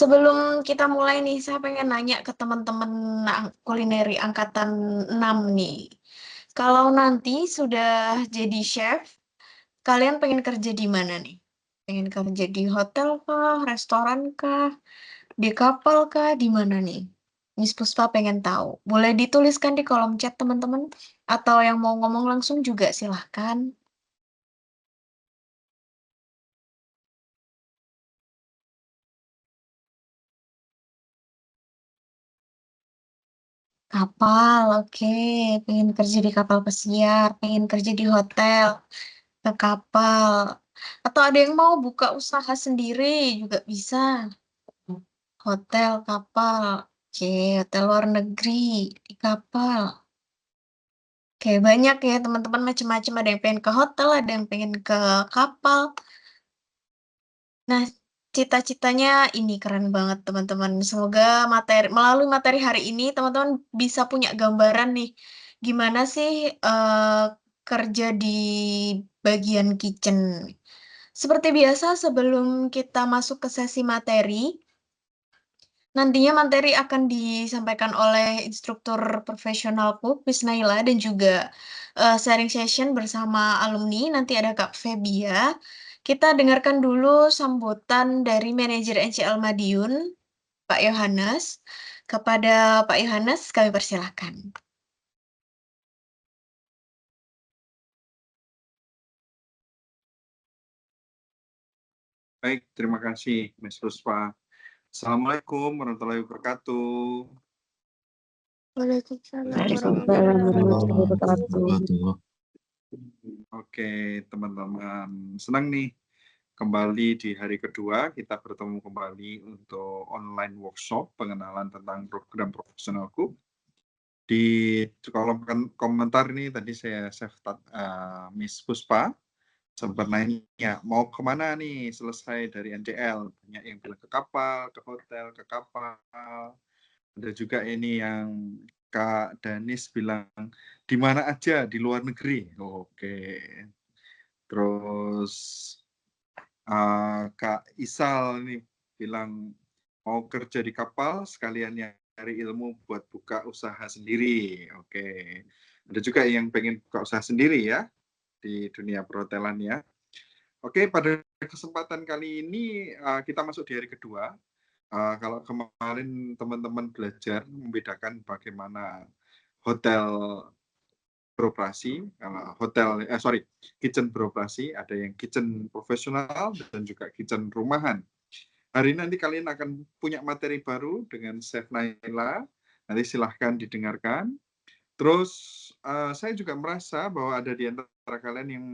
Sebelum kita mulai nih, saya pengen nanya ke teman-teman kulineri angkatan 6 nih. Kalau nanti sudah jadi chef, kalian pengen kerja di mana nih? Pengen kerja di hotel kah, restoran kah, di kapal kah, di mana nih? Miss Puspa pengen tahu. Boleh dituliskan di kolom chat teman-teman, atau yang mau ngomong langsung juga silahkan. Kapal, oke. Pengen kerja di kapal pesiar, pengen kerja di hotel, ke kapal. Atau ada yang mau buka usaha sendiri juga bisa. Hotel, kapal. Oke, hotel luar negeri, di kapal. Oke, banyak ya teman-teman macam-macam. Ada yang pengen ke hotel, ada yang pengen ke kapal. Nah, cita-citanya ini keren banget teman-teman. Semoga melalui materi hari ini teman-teman bisa punya gambaran nih, gimana sih kerja di bagian kitchen. Seperti biasa sebelum kita masuk ke sesi materi, nantinya materi akan disampaikan oleh instruktur profesional cook, Miss Naila, dan juga sharing session bersama alumni. Nanti ada Kak Febia. Kita dengarkan dulu sambutan dari manajer NCL Madiun, Pak Yohanes. Kepada Pak Yohanes, kami persilahkan. Baik, terima kasih, Ms. Puspa. Assalamualaikum warahmatullahi wabarakatuh. Waalaikumsalam warahmatullahi wabarakatuh. Oke, teman-teman. Senang nih kembali di hari kedua kita bertemu kembali untuk online workshop pengenalan tentang program profesional cook. Di kolom komentar ini tadi saya save Miss Puspa sempat nanya mau kemana nih selesai dari NCL, banyak yang bilang ke kapal, ke hotel, ke kapal. Ada juga ini yang Kak Danis bilang di mana aja di luar negeri. Oke. Terus Kak Isal nih bilang mau kerja di kapal sekalian nyari ilmu buat buka usaha sendiri. Oke. Ada juga yang pengen buka usaha sendiri ya di dunia perhotelan ya. Oke, pada kesempatan kali ini kita masuk di hari kedua. Kalau kemarin teman-teman belajar membedakan bagaimana hotel beroperasi, kitchen beroperasi, ada yang kitchen profesional dan juga kitchen rumahan. Hari ini nanti kalian akan punya materi baru dengan Chef Naila, nanti silahkan didengarkan. Terus saya juga merasa bahwa ada di antara kalian yang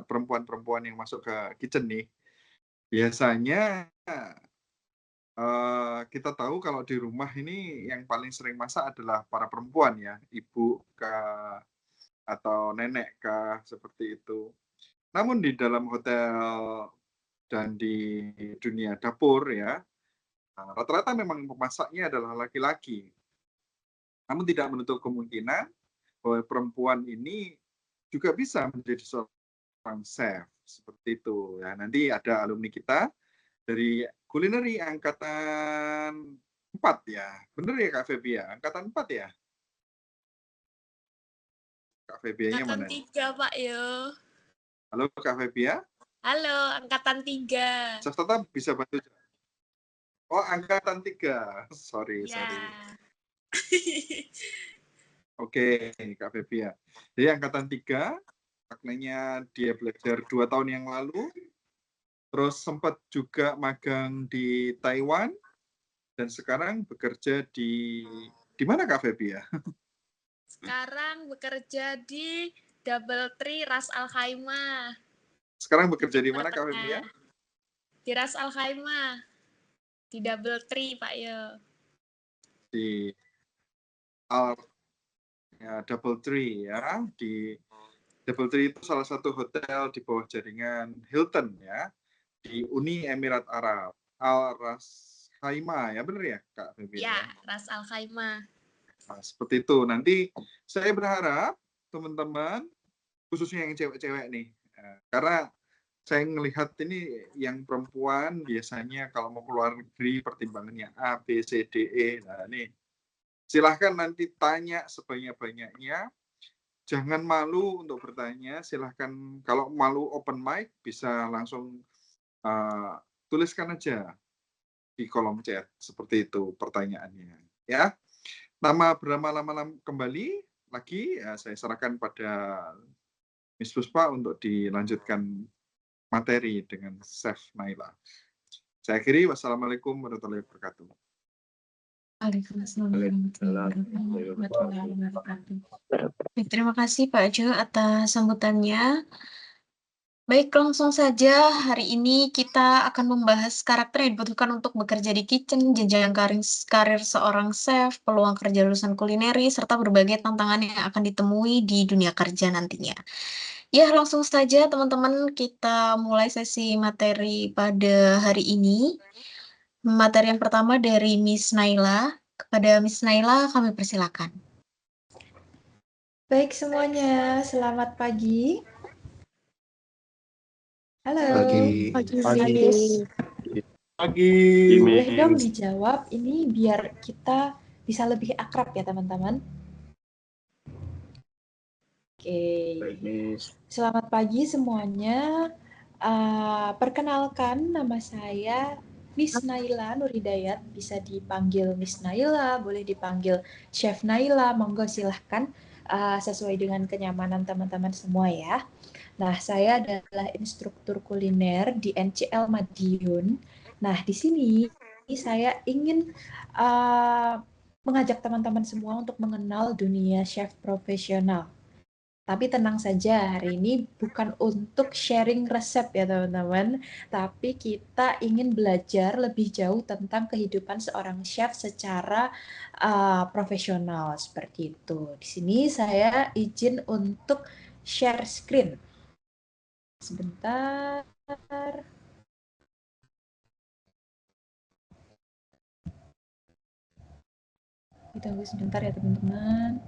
perempuan-perempuan yang masuk ke kitchen nih, biasanya kita tahu kalau di rumah ini yang paling sering masak adalah para perempuan ya, ibu kah atau nenek kah, seperti itu. Namun di dalam hotel dan di dunia dapur ya, rata-rata memang pemasaknya adalah laki-laki. Namun tidak menutup kemungkinan bahwa perempuan ini juga bisa menjadi seorang chef, seperti itu. Ya, nanti ada alumni kita dari kulineri angkatan 4 ya. Bener ya Kak Febia? Angkatan 4 ya? Kak Febia-nya mana? Angkatan 3, Pak Yo. Halo Kak Febia? Halo, angkatan 3. Chef Tata bisa bantu? Oh, angkatan 3. Sorry. Oke, Kak Febia. Jadi angkatan 3, maknanya dia belajar 2 tahun yang lalu, terus sempat juga magang di Taiwan, dan sekarang bekerja di mana Kak Febia? Sekarang bekerja di Double Tree Ras Al Khaimah. Sekarang bekerja di mana Kak Febia? Di Ras Al Khaimah. Di Double Tree, Pak Yo. Di Double Tree ya. Di Double Tree itu salah satu hotel di bawah jaringan Hilton ya, di Uni Emirat Arab. Al Ras Khaimah ya, benar ya Kak Febia? Ya, Ras Al Khaimah. Nah, seperti itu. Nanti saya berharap teman-teman, khususnya yang cewek-cewek nih, karena saya ngelihat ini yang perempuan biasanya kalau mau keluar negeri pertimbangannya A, B, C, D, E. Nah, ini silahkan nanti tanya sebanyak-banyaknya. Jangan malu untuk bertanya. Silahkan kalau malu open mic bisa langsung tuliskan aja di kolom chat seperti itu pertanyaannya. Ya, berlama-lama kembali lagi ya, saya serahkan pada Miss Puspa untuk dilanjutkan materi dengan Chef Naila. Saya akhiri, wassalamualaikum warahmatullahi wabarakatuh. Waalaikumsalam warahmatullahi wabarakatuh. Baik, terima kasih Pak Jo atas sambutannya. Baik, langsung saja hari ini kita akan membahas karakter yang dibutuhkan untuk bekerja di kitchen, jenjang karir seorang chef, peluang kerja lulusan kulineri, serta berbagai tantangan yang akan ditemui di dunia kerja nantinya. Ya, langsung saja teman-teman kita mulai sesi materi pada hari ini. Materi yang pertama dari Miss Naila. Kepada Miss Naila kami persilakan. Baik semuanya, selamat pagi. Halo. Pagi. Pagi. Boleh dong dijawab ini biar kita bisa lebih akrab ya teman-teman. Oke. Selamat pagi semuanya. Perkenalkan nama saya Miss Naila Nurhidayat, bisa dipanggil Miss Naila, boleh dipanggil Chef Naila, monggo silahkan sesuai dengan kenyamanan teman-teman semua ya. Nah, saya adalah instruktur kuliner di NCL Madiun. Nah, di sini saya ingin mengajak teman-teman semua untuk mengenal dunia chef profesional. Tapi tenang saja, hari ini bukan untuk sharing resep ya teman-teman, tapi kita ingin belajar lebih jauh tentang kehidupan seorang chef secara profesional seperti itu. Di sini saya izin untuk share screen. Sebentar. Ditunggu sebentar ya teman-teman.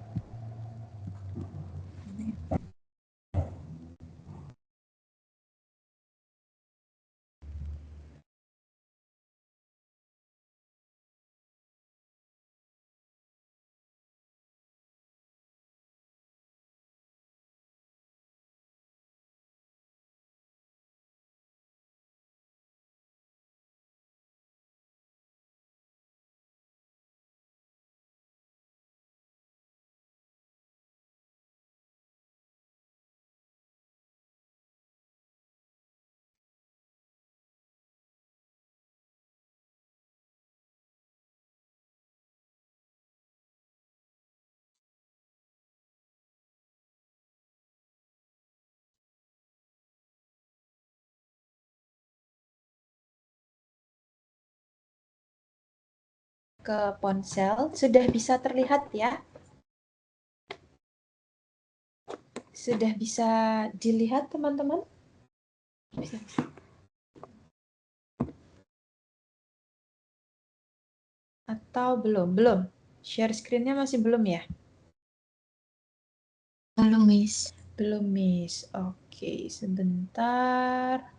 Ke ponsel, sudah bisa terlihat ya? Sudah bisa dilihat teman-teman? Atau belum? Belum. Share screen-nya masih belum ya? Belum, Miss. Belum, Miss. Oke, sebentar.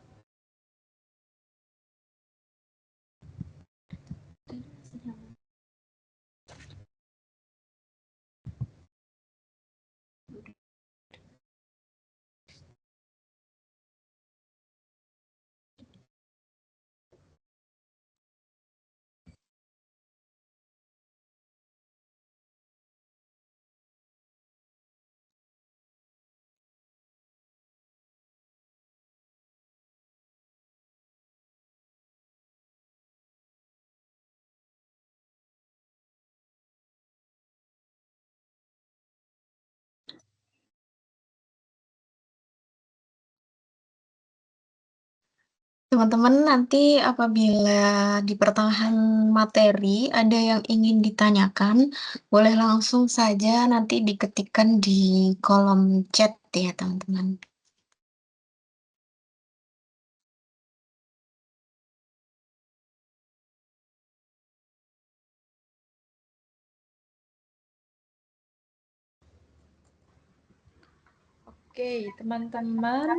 Teman-teman, nanti apabila di pertengahan materi ada yang ingin ditanyakan, boleh langsung saja nanti diketikkan di kolom chat ya, teman-teman. Oke, teman-teman.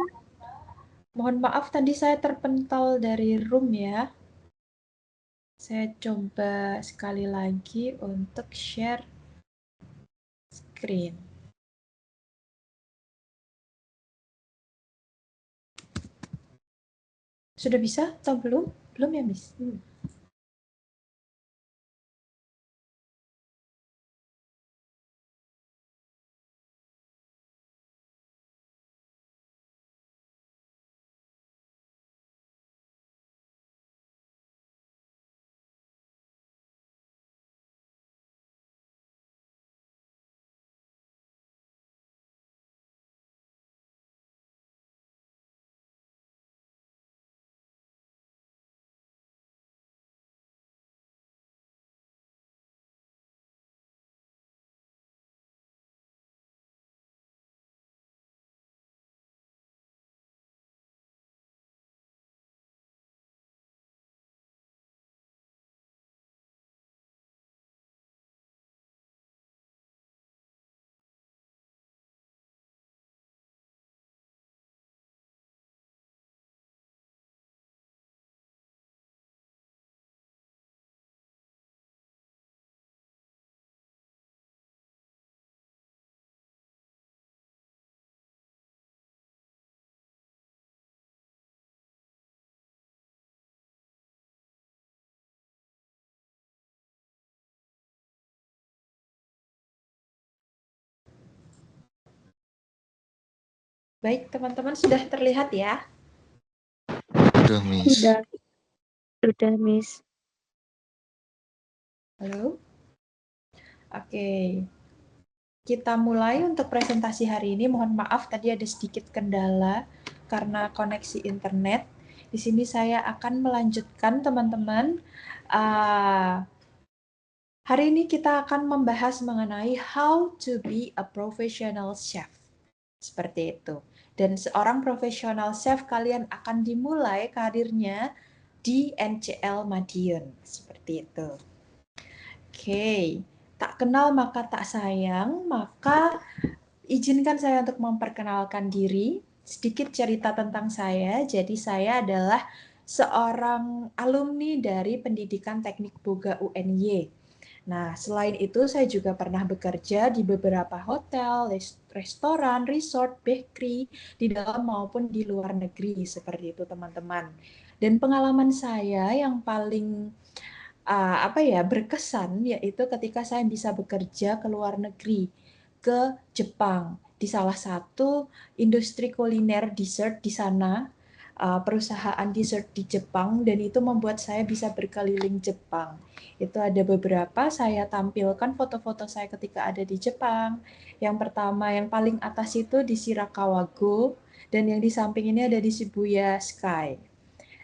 Mohon maaf tadi saya terpental dari room ya. Saya coba sekali lagi untuk share screen. Sudah bisa atau belum? Belum ya, Miss? Baik, teman-teman sudah terlihat ya? Sudah, Miss. Sudah, Miss. Halo? Oke. Kita mulai untuk presentasi hari ini. Mohon maaf tadi ada sedikit kendala karena koneksi internet. Di sini saya akan melanjutkan teman-teman. Hari ini kita akan membahas mengenai how to be a professional chef. Seperti itu. Dan seorang profesional chef kalian akan dimulai karirnya di NCL Madiun. Seperti itu. Oke. Tak kenal maka tak sayang, maka izinkan saya untuk memperkenalkan diri, sedikit cerita tentang saya. Jadi saya adalah seorang alumni dari Pendidikan Teknik Boga UNY. Nah, selain itu saya juga pernah bekerja di beberapa hotel, restoran, resort, bakery, di dalam maupun di luar negeri, seperti itu teman-teman. Dan pengalaman saya yang paling berkesan yaitu ketika saya bisa bekerja ke luar negeri, ke Jepang, di salah satu industri kuliner dessert di sana, perusahaan dessert di Jepang, dan itu membuat saya bisa berkeliling Jepang. Itu ada beberapa saya tampilkan foto-foto saya ketika ada di Jepang. Yang pertama, yang paling atas itu di Shirakawa-go, dan yang di samping ini ada di Shibuya Sky.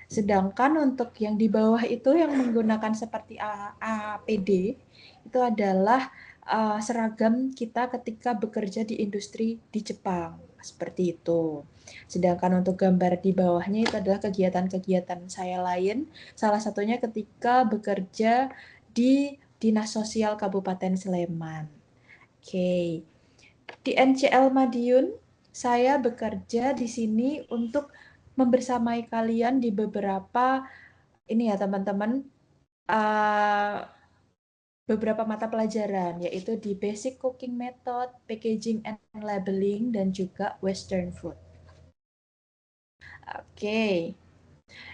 Sedangkan untuk yang di bawah itu yang menggunakan seperti APD, itu adalah seragam kita ketika bekerja di industri di Jepang. Seperti itu. Sedangkan untuk gambar di bawahnya itu adalah kegiatan-kegiatan saya lain. Salah satunya ketika bekerja di Dinas Sosial Kabupaten Sleman. Oke. Di NCL Madiun, saya bekerja di sini untuk membersamai kalian di beberapa ini ya teman-teman, beberapa mata pelajaran, yaitu di Basic Cooking Method, Packaging and Labeling, dan juga Western Food. Oke,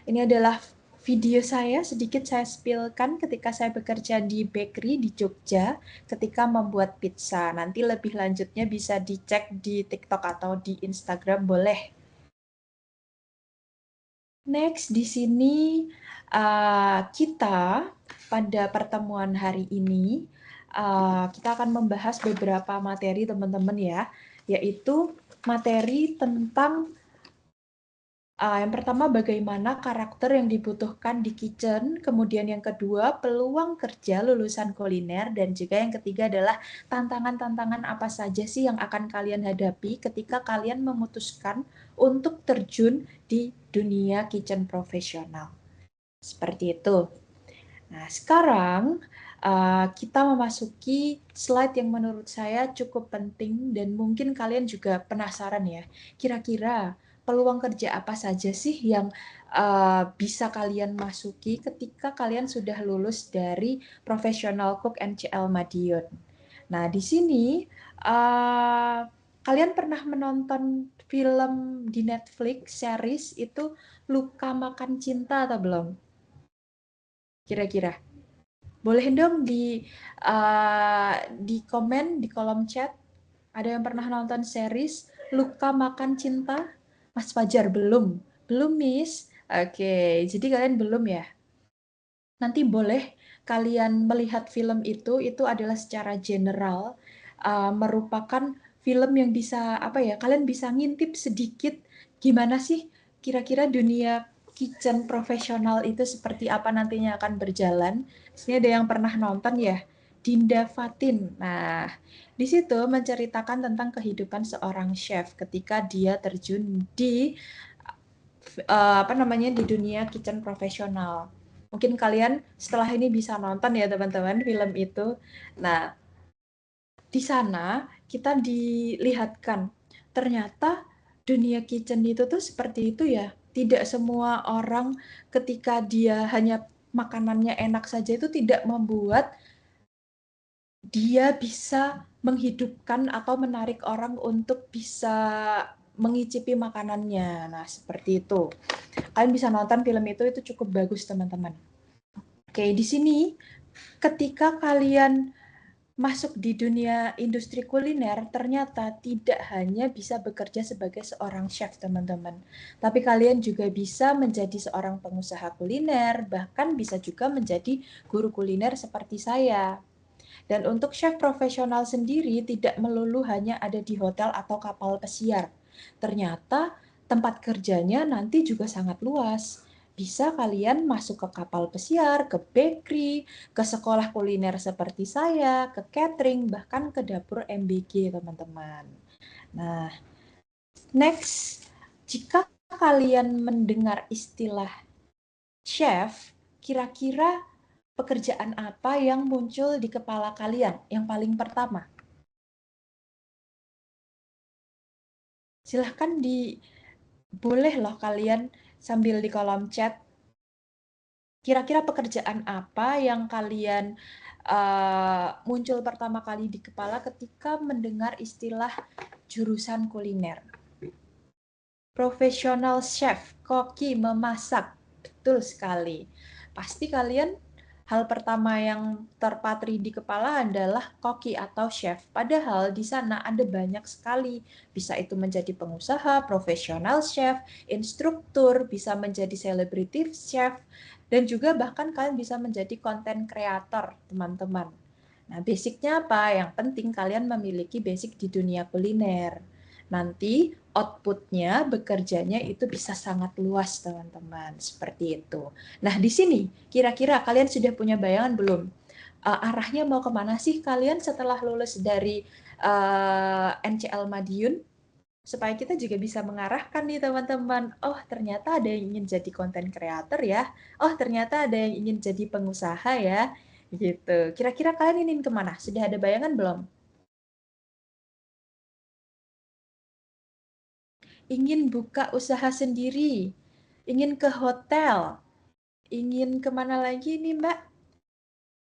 ini adalah video saya, sedikit saya spillkan ketika saya bekerja di bakery di Jogja ketika membuat pizza. Nanti lebih lanjutnya bisa dicek di TikTok atau di Instagram, boleh. Next, di sini kita pada pertemuan hari ini kita akan membahas beberapa materi teman-teman ya, yaitu materi tentang yang pertama bagaimana karakter yang dibutuhkan di kitchen, kemudian yang kedua peluang kerja lulusan kuliner, dan juga yang ketiga adalah tantangan-tantangan apa saja sih yang akan kalian hadapi ketika kalian memutuskan untuk terjun di dunia kitchen profesional. Seperti itu. Nah, sekarang kita memasuki slide yang menurut saya cukup penting dan mungkin kalian juga penasaran ya, kira-kira peluang kerja apa saja sih yang bisa kalian masuki ketika kalian sudah lulus dari Professional Cook NCL Madiun. Nah, di sini kalian pernah menonton film di Netflix series itu Luka Makan Cinta atau belum? Kira-kira. Boleh dong di komen di kolom chat. Ada yang pernah nonton series Luka Makan Cinta? Mas Fajar belum? Belum, Miss? Oke, jadi kalian belum ya? Nanti boleh kalian melihat film itu adalah secara general merupakan film yang bisa apa ya, kalian bisa ngintip sedikit gimana sih kira-kira dunia kitchen profesional itu seperti apa nantinya akan berjalan. Di sini ada yang pernah nonton ya, Dinda Fatin. Nah, di situ menceritakan tentang kehidupan seorang chef ketika dia terjun di di dunia kitchen profesional. Mungkin kalian setelah ini bisa nonton ya teman-teman film itu. Nah, di sana kita dilihatkan ternyata dunia kitchen itu tuh seperti itu ya. Tidak semua orang ketika dia hanya makanannya enak saja itu tidak membuat dia bisa menghidupkan atau menarik orang untuk bisa mengicipi makanannya. Nah, seperti itu. Kalian bisa nonton film itu cukup bagus teman-teman. Oke, di sini ketika kalian masuk di dunia industri kuliner, ternyata tidak hanya bisa bekerja sebagai seorang chef teman-teman, tapi kalian juga bisa menjadi seorang pengusaha kuliner, bahkan bisa juga menjadi guru kuliner seperti saya. Dan untuk chef profesional sendiri tidak melulu hanya ada di hotel atau kapal pesiar. Ternyata tempat kerjanya nanti juga sangat luas. Bisa kalian masuk ke kapal pesiar, ke bakery, ke sekolah kuliner seperti saya, ke catering, bahkan ke dapur MBG, teman-teman. Nah, next, jika kalian mendengar istilah chef, kira-kira pekerjaan apa yang muncul di kepala kalian yang paling pertama? Silahkan boleh loh kalian sambil di kolom chat. Kira-kira pekerjaan apa yang kalian muncul pertama kali di kepala ketika mendengar istilah jurusan kuliner? Profesional chef, koki, memasak. Betul sekali. Pasti kalian hal pertama yang terpatri di kepala adalah koki atau chef. Padahal di sana ada banyak sekali. Bisa itu menjadi pengusaha, profesional chef, instruktur, bisa menjadi celebrity chef, dan juga bahkan kalian bisa menjadi content creator, teman-teman. Nah, basicnya apa? Yang penting kalian memiliki basic di dunia kuliner. Nanti outputnya, bekerjanya itu bisa sangat luas, teman-teman. Seperti itu. Nah, di sini kira-kira kalian sudah punya bayangan belum? Arahnya mau kemana sih kalian setelah lulus dari NCL Madiun? Supaya kita juga bisa mengarahkan nih teman-teman. Oh, ternyata ada yang ingin jadi content creator ya. Oh, ternyata ada yang ingin jadi pengusaha ya. Gitu. Kira-kira kalian ingin kemana? Sudah ada bayangan belum? Ingin buka usaha sendiri, ingin ke hotel, ingin kemana lagi nih Mbak?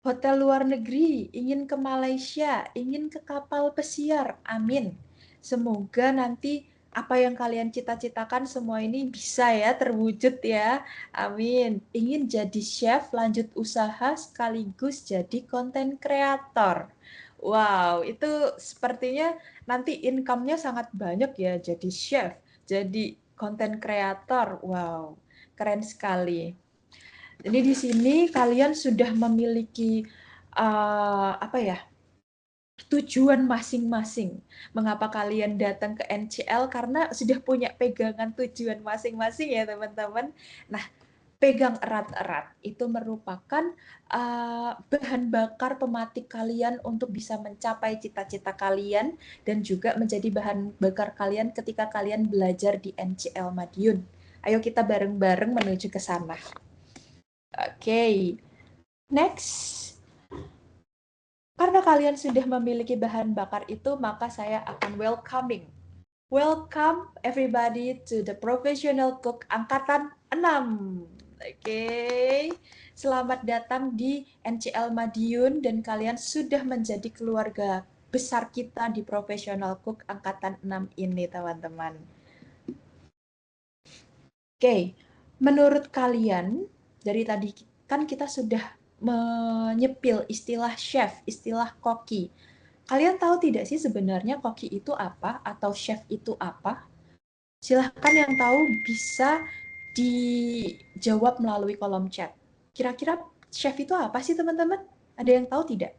Hotel luar negeri, ingin ke Malaysia, ingin ke kapal pesiar, amin. Semoga nanti apa yang kalian cita-citakan semua ini bisa ya terwujud ya, amin. Ingin jadi chef, lanjut usaha, sekaligus jadi content creator. Wow, itu sepertinya nanti income-nya sangat banyak ya, jadi chef, jadi content creator. Wow, keren sekali. Jadi di sini kalian sudah memiliki tujuan masing-masing. Mengapa kalian datang ke NCL? Karena sudah punya pegangan tujuan masing-masing ya teman-teman. Nah, pegang erat-erat itu merupakan bahan bakar pematik kalian untuk bisa mencapai cita-cita kalian dan juga menjadi bahan bakar kalian ketika kalian belajar di NCL Madiun. Ayo kita bareng-bareng menuju ke sana. Oke. Next. Karena kalian sudah memiliki bahan bakar itu, maka saya akan welcoming Welcome everybody to the Professional Cook Angkatan 6. Oke, selamat datang di NCL Madiun dan kalian sudah menjadi keluarga besar kita di Professional Cook Angkatan 6 ini, teman-teman. Oke, menurut kalian, dari tadi kan kita sudah menyepil istilah chef, istilah koki. Kalian tahu tidak sih sebenarnya koki itu apa atau chef itu apa? Silahkan yang tahu bisa dijawab melalui kolom chat. Kira-kira chef itu apa sih teman-teman? Ada yang tahu tidak?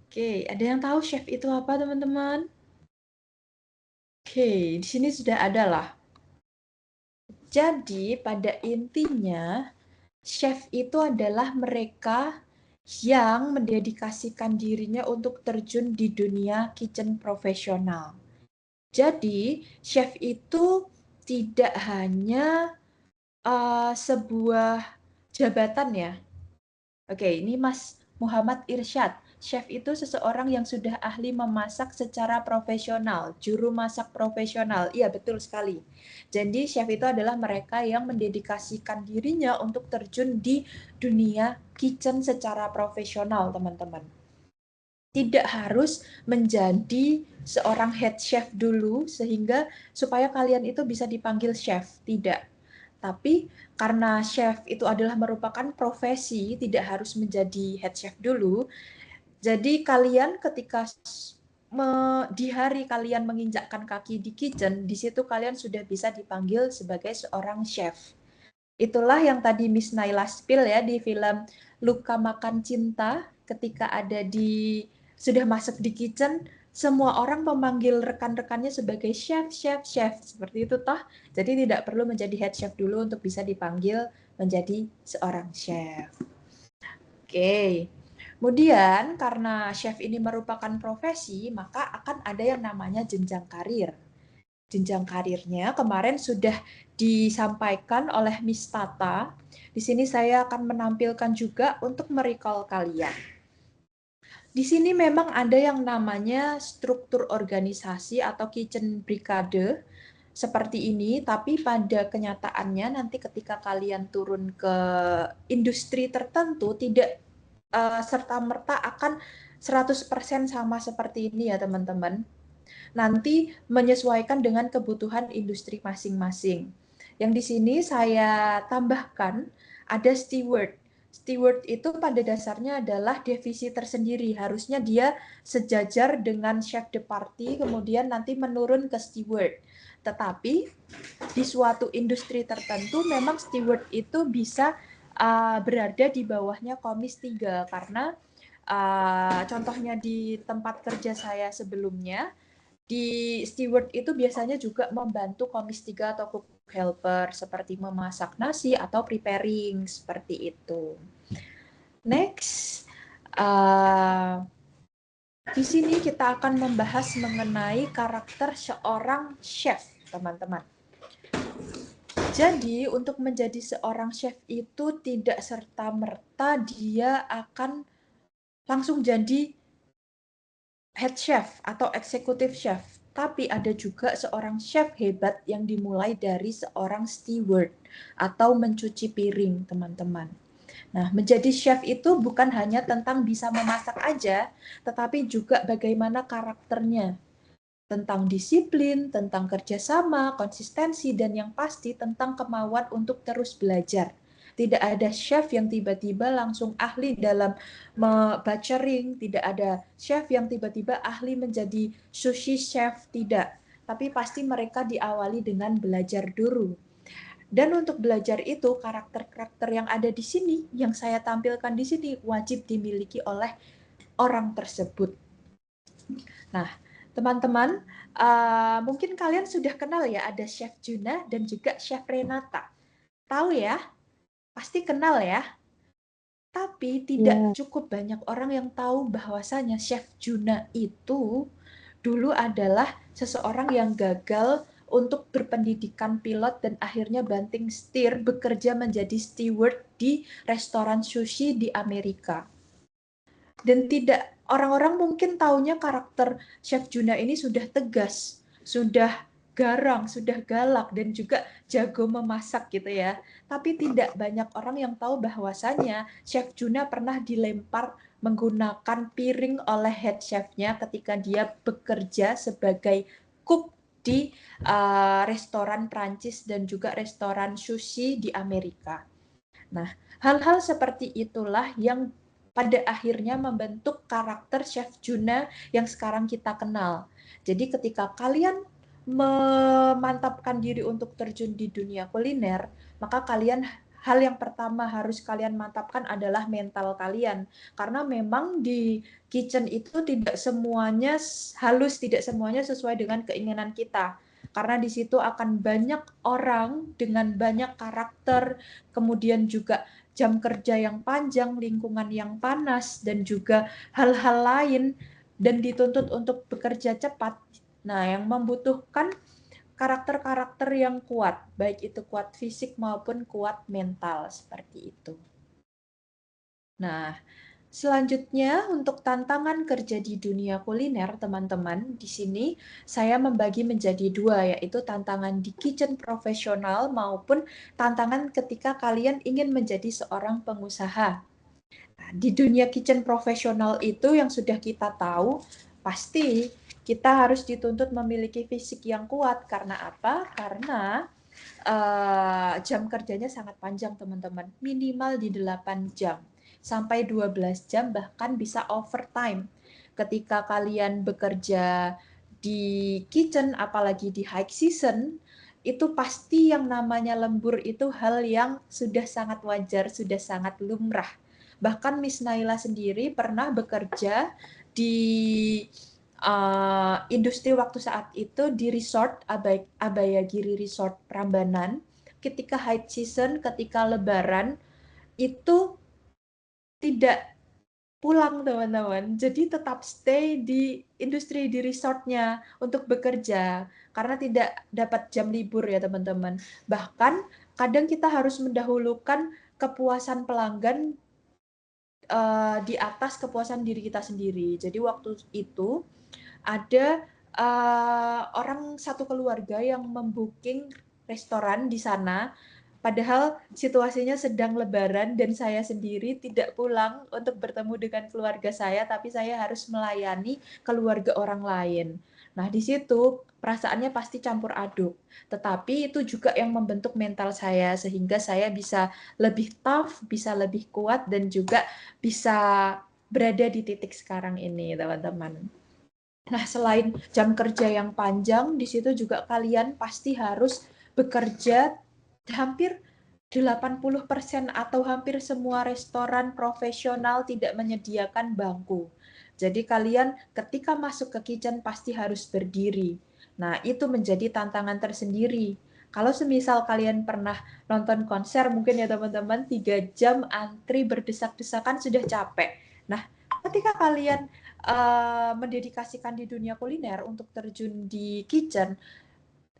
Oke, ada yang tahu chef itu apa teman-teman? Oke, di sini sudah ada lah. Jadi pada intinya chef itu adalah mereka yang mendedikasikan dirinya untuk terjun di dunia kitchen profesional. Jadi, chef itu tidak hanya sebuah jabatan ya. Oke, ini Mas Muhammad Irsyad. Chef itu seseorang yang sudah ahli memasak secara profesional, juru masak profesional. Iya, betul sekali. Jadi, chef itu adalah mereka yang mendedikasikan dirinya untuk terjun di dunia kitchen secara profesional, teman-teman. Tidak harus menjadi seorang head chef dulu sehingga supaya kalian itu bisa dipanggil chef. Tidak. Tapi karena chef itu adalah merupakan profesi, tidak harus menjadi head chef dulu. Jadi kalian ketika di hari kalian menginjakkan kaki di kitchen, di situ kalian sudah bisa dipanggil sebagai seorang chef. Itulah yang tadi Miss Naila spill ya di film Luka Makan Cinta, ketika ada sudah masuk di kitchen, semua orang memanggil rekan-rekannya sebagai chef, chef, chef. Seperti itu toh. Jadi tidak perlu menjadi head chef dulu untuk bisa dipanggil menjadi seorang chef. Oke. Kemudian karena chef ini merupakan profesi, maka akan ada yang namanya jenjang karir. Jenjang karirnya kemarin sudah disampaikan oleh Miss Tata. Di sini saya akan menampilkan juga untuk merecall kalian. Di sini memang ada yang namanya struktur organisasi atau kitchen brigade seperti ini, tapi pada kenyataannya nanti ketika kalian turun ke industri tertentu tidak serta-merta akan 100% sama seperti ini ya teman-teman. Nanti menyesuaikan dengan kebutuhan industri masing-masing. Yang di sini saya tambahkan ada steward. Steward itu pada dasarnya adalah divisi tersendiri. Harusnya dia sejajar dengan chef de partie, kemudian nanti menurun ke steward. Tetapi di suatu industri tertentu memang steward itu bisa berada di bawahnya komis 3 karena contohnya di tempat kerja saya sebelumnya, di steward itu biasanya juga membantu komis 3 atau cook helper seperti memasak nasi atau preparing seperti itu. Next, di sini kita akan membahas mengenai karakter seorang chef, teman-teman. Jadi untuk menjadi seorang chef itu tidak serta-merta dia akan langsung jadi head chef atau executive chef, tapi ada juga seorang chef hebat yang dimulai dari seorang steward atau mencuci piring, teman-teman. Nah, menjadi chef itu bukan hanya tentang bisa memasak aja, tetapi juga bagaimana karakternya, tentang disiplin, tentang kerjasama, konsistensi, dan yang pasti tentang kemauan untuk terus belajar. Tidak ada chef yang tiba-tiba langsung ahli dalam butchering, tidak ada chef yang tiba-tiba ahli menjadi sushi chef, tidak. Tapi pasti mereka diawali dengan belajar dulu. Dan untuk belajar itu, karakter-karakter yang ada di sini, yang saya tampilkan di sini, wajib dimiliki oleh orang tersebut. Nah, teman-teman, mungkin kalian sudah kenal ya, ada Chef Juna dan juga Chef Renata. Tahu ya? Pasti kenal ya. Tapi tidak cukup banyak orang yang tahu bahwasanya Chef Juna itu dulu adalah seseorang yang gagal untuk berpendidikan pilot dan akhirnya banting setir bekerja menjadi steward di restoran sushi di Amerika. Dan tidak, orang-orang mungkin taunya karakter Chef Juna ini sudah tegas, sudah garang, sudah galak, dan juga jago memasak gitu ya. Tapi tidak banyak orang yang tahu bahwasanya Chef Juna pernah dilempar menggunakan piring oleh head chef-nya ketika dia bekerja sebagai cook di restoran Prancis dan juga restoran sushi di Amerika. Nah, hal-hal seperti itulah yang pada akhirnya membentuk karakter Chef Juna yang sekarang kita kenal. Jadi ketika kalian memantapkan diri untuk terjun di dunia kuliner, maka hal yang pertama harus kalian mantapkan adalah mental kalian. Karena memang di kitchen itu tidak semuanya halus, tidak semuanya sesuai dengan keinginan kita. Karena di situ akan banyak orang dengan banyak karakter, kemudian juga jam kerja yang panjang, lingkungan yang panas, dan juga hal-hal lain, dan dituntut untuk bekerja cepat. Nah, yang membutuhkan karakter-karakter yang kuat, baik itu kuat fisik maupun kuat mental, seperti itu. Nah, selanjutnya untuk tantangan kerja di dunia kuliner, teman-teman, di sini saya membagi menjadi dua, yaitu tantangan di kitchen profesional maupun tantangan ketika kalian ingin menjadi seorang pengusaha. Nah, di dunia kitchen profesional itu yang sudah kita tahu, pasti kita harus dituntut memiliki fisik yang kuat. Karena apa? Karena jam kerjanya sangat panjang, teman-teman. Minimal di 8 jam. Sampai 12 jam, bahkan bisa overtime. Ketika kalian bekerja di kitchen, apalagi di high season, itu pasti yang namanya lembur itu hal yang sudah sangat wajar, sudah sangat lumrah. Bahkan Miss Naila sendiri pernah bekerja di industri waktu saat itu di resort Abayagiri Resort Prambanan. Ketika high season, ketika lebaran, itu tidak pulang, teman-teman. Jadi tetap stay di industri di resortnya untuk bekerja karena tidak dapat jam libur ya, teman-teman. Bahkan kadang kita harus mendahulukan kepuasan pelanggan di atas kepuasan diri kita sendiri. Jadi waktu itu ada orang satu keluarga yang membooking restoran di sana, padahal situasinya sedang lebaran dan saya sendiri tidak pulang untuk bertemu dengan keluarga saya, tapi saya harus melayani keluarga orang lain. Nah, di situ perasaannya pasti campur aduk. Tetapi itu juga yang membentuk mental saya sehingga saya bisa lebih tough, bisa lebih kuat, dan juga bisa berada di titik sekarang ini, teman-teman. Nah, selain jam kerja yang panjang, di situ juga kalian pasti harus bekerja hampir 80% atau hampir semua restoran profesional tidak menyediakan bangku. Jadi kalian ketika masuk ke kitchen pasti harus berdiri. Nah, itu menjadi tantangan tersendiri. Kalau semisal kalian pernah nonton konser, mungkin ya teman-teman, 3 jam antri berdesak-desakan sudah capek. Nah, ketika kalian mendedikasikan di dunia kuliner untuk terjun di kitchen,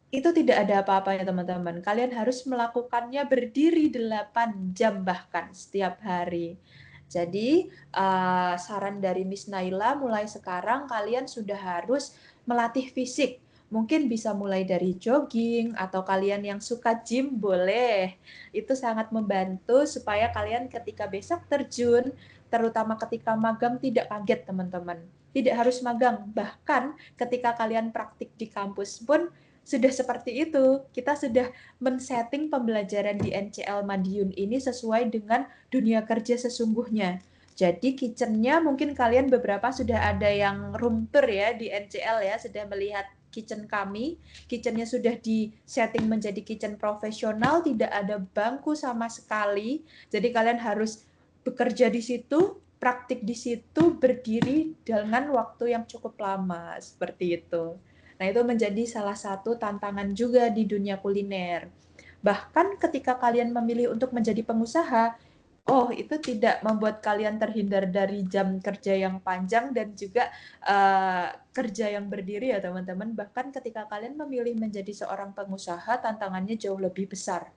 itu tidak ada apa-apanya, teman-teman. Kalian harus melakukannya berdiri 8 jam bahkan setiap hari. Jadi, saran dari Miss Naila, mulai sekarang kalian sudah harus melatih fisik. Mungkin bisa mulai dari jogging, atau kalian yang suka gym boleh. Itu sangat membantu supaya kalian ketika besok terjun, terutama ketika magang, tidak kaget, teman-teman. Tidak harus magang, bahkan ketika kalian praktik di kampus pun sudah seperti itu. Kita sudah men-setting pembelajaran di NCL Madiun ini sesuai dengan dunia kerja sesungguhnya. Jadi kitchen-nya mungkin kalian beberapa sudah ada yang room tour ya di NCL ya, sudah melihat kitchen kami. Kitchen-nya sudah di-setting menjadi kitchen profesional, tidak ada bangku sama sekali. Jadi kalian harus bekerja di situ, praktik di situ, berdiri dengan waktu yang cukup lama, seperti itu. Nah, itu menjadi salah satu tantangan juga di dunia kuliner. Bahkan ketika kalian memilih untuk menjadi pengusaha, itu tidak membuat kalian terhindar dari jam kerja yang panjang dan juga kerja yang berdiri ya, teman-teman. Bahkan ketika kalian memilih menjadi seorang pengusaha, tantangannya jauh lebih besar.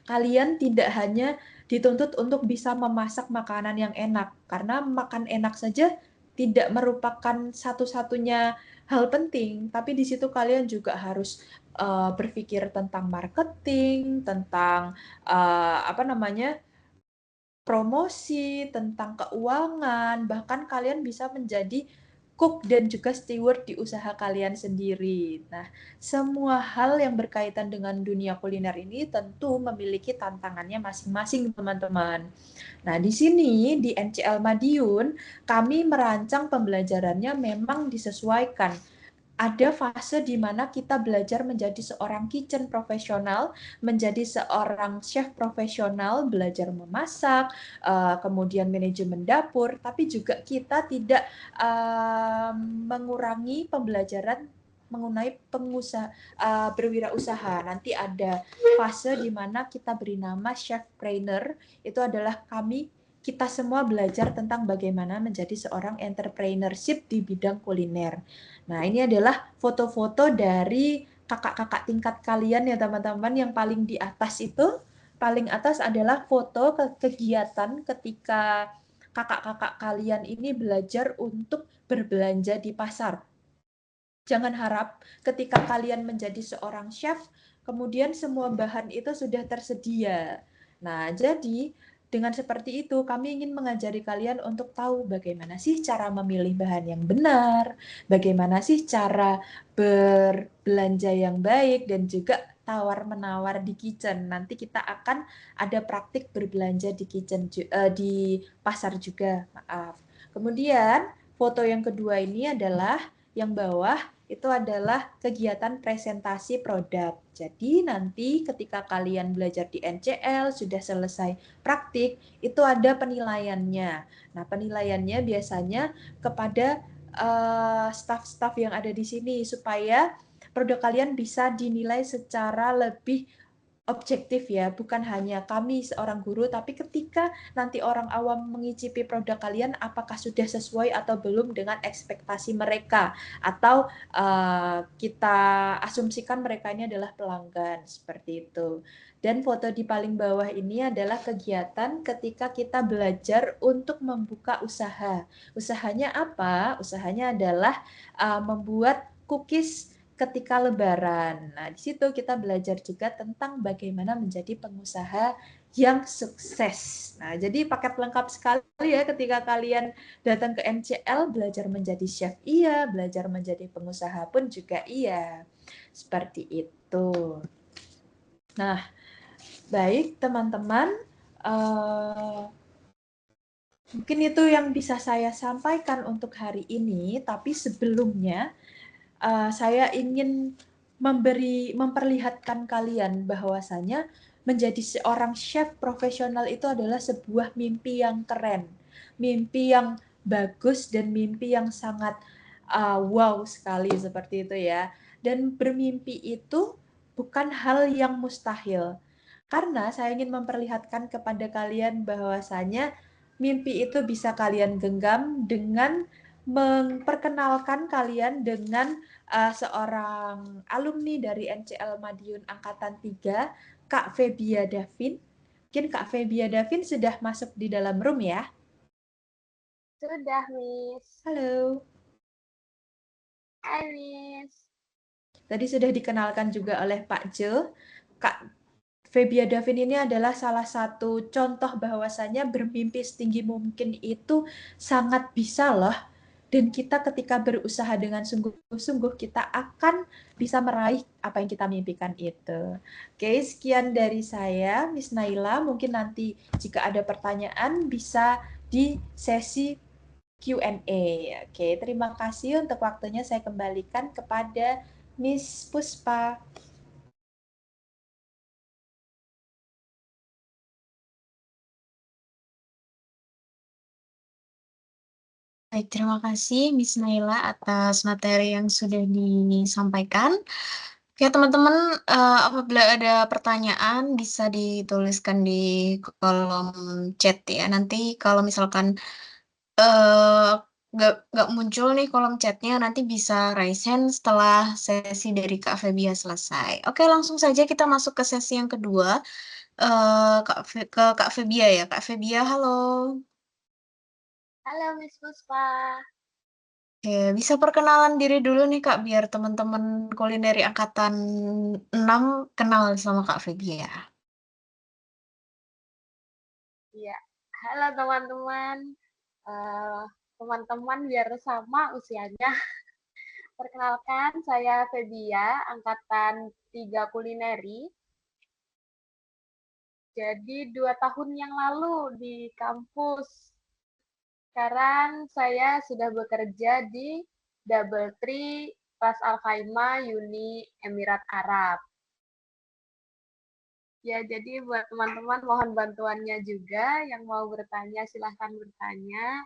Kalian tidak hanya dituntut untuk bisa memasak makanan yang enak, karena makan enak saja tidak merupakan satu-satunya hal penting, tapi di situ kalian juga harus berpikir tentang marketing, tentang promosi, tentang keuangan, bahkan kalian bisa menjadi cook dan juga steward di usaha kalian sendiri. Nah, semua hal yang berkaitan dengan dunia kuliner ini tentu memiliki tantangannya masing-masing, teman-teman. Nah, di sini di NCL Madiun, kami merancang pembelajarannya memang disesuaikan. Ada fase di mana kita belajar menjadi seorang kitchen profesional, menjadi seorang chef profesional, belajar memasak, kemudian manajemen dapur, tapi juga kita tidak mengurangi pembelajaran mengenai berwirausaha. Nanti ada fase di mana kita beri nama chef trainer, itu adalah kita semua belajar tentang bagaimana menjadi seorang entrepreneurship di bidang kuliner. Nah, ini adalah foto-foto dari kakak-kakak tingkat kalian ya teman-teman, yang paling di atas itu, paling atas adalah foto kegiatan ketika kakak-kakak kalian ini belajar untuk berbelanja di pasar. Jangan harap ketika kalian menjadi seorang chef, kemudian semua bahan itu sudah tersedia. Nah, jadi dengan seperti itu, kami ingin mengajari kalian untuk tahu bagaimana sih cara memilih bahan yang benar, bagaimana sih cara berbelanja yang baik, dan juga tawar-menawar di kitchen. Nanti kita akan ada praktik berbelanja di kitchen, di pasar juga, maaf. Kemudian, foto yang kedua ini adalah yang bawah, itu adalah kegiatan presentasi produk. Jadi nanti ketika kalian belajar di NCL, sudah selesai praktik, itu ada penilaiannya. Nah, penilaiannya biasanya kepada staff-staff yang ada di sini, supaya produk kalian bisa dinilai secara lebih objektif ya, bukan hanya kami seorang guru, tapi ketika nanti orang awam mengicipi produk kalian, apakah sudah sesuai atau belum dengan ekspektasi mereka, atau kita asumsikan mereka ini adalah pelanggan, seperti itu. Dan foto di paling bawah ini adalah kegiatan ketika kita belajar untuk membuka usaha. Usahanya apa? Usahanya adalah membuat cookies ketika Lebaran. Nah, di situ kita belajar juga tentang bagaimana menjadi pengusaha yang sukses. Nah, jadi paket lengkap sekali ya ketika kalian datang ke NCL, belajar menjadi chef iya, belajar menjadi pengusaha pun juga iya. Seperti itu. Nah, baik teman-teman, mungkin itu yang bisa saya sampaikan untuk hari ini, tapi sebelumnya saya ingin memperlihatkan kalian bahwasanya menjadi seorang chef profesional itu adalah sebuah mimpi yang keren, mimpi yang bagus, dan mimpi yang sangat wow sekali, seperti itu ya. Dan bermimpi itu bukan hal yang mustahil, karena saya ingin memperlihatkan kepada kalian bahwasanya mimpi itu bisa kalian genggam dengan memperkenalkan kalian dengan seorang alumni dari NCL Madiun Angkatan 3, Kak Febia Davin. Mungkin Kak Febia Davin sudah masuk di dalam room ya? Sudah, Miss. Halo. Hai, Miss. Tadi sudah dikenalkan juga oleh Pak Jo. Kak Febia Davin ini adalah salah satu contoh bahwasanya bermimpi setinggi mungkin itu sangat bisa loh. Dan kita ketika berusaha dengan sungguh-sungguh, kita akan bisa meraih apa yang kita mimpikan itu. Oke, sekian dari saya, Miss Naila. Mungkin nanti jika ada pertanyaan bisa di sesi Q&A. Oke, terima kasih untuk waktunya. Saya kembalikan kepada Miss Puspa. Baik, terima kasih Miss Naila atas materi yang sudah disampaikan. Oke, teman-teman, apabila ada pertanyaan bisa dituliskan di kolom chat ya. Nanti kalau misalkan nggak muncul nih kolom chatnya, nanti bisa raise hand setelah sesi dari Kak Febia selesai. Oke, langsung saja kita masuk ke sesi yang kedua. Ke Kak Febia ya. Kak Febia, halo. Halo Miss Puspa. Oke, bisa perkenalan diri dulu nih Kak, biar teman-teman kulineri angkatan 6 kenal sama Kak Febia. Iya. Halo teman-teman. Teman-teman biar sama usianya. Perkenalkan, saya Febia, angkatan 3 kulineri. Jadi 2 tahun yang lalu di kampus. Sekarang saya sudah bekerja di Double Tree Ras Al Khaimah Uni Emirat Arab. Ya, jadi buat teman-teman mohon bantuannya juga. Yang mau bertanya silahkan bertanya.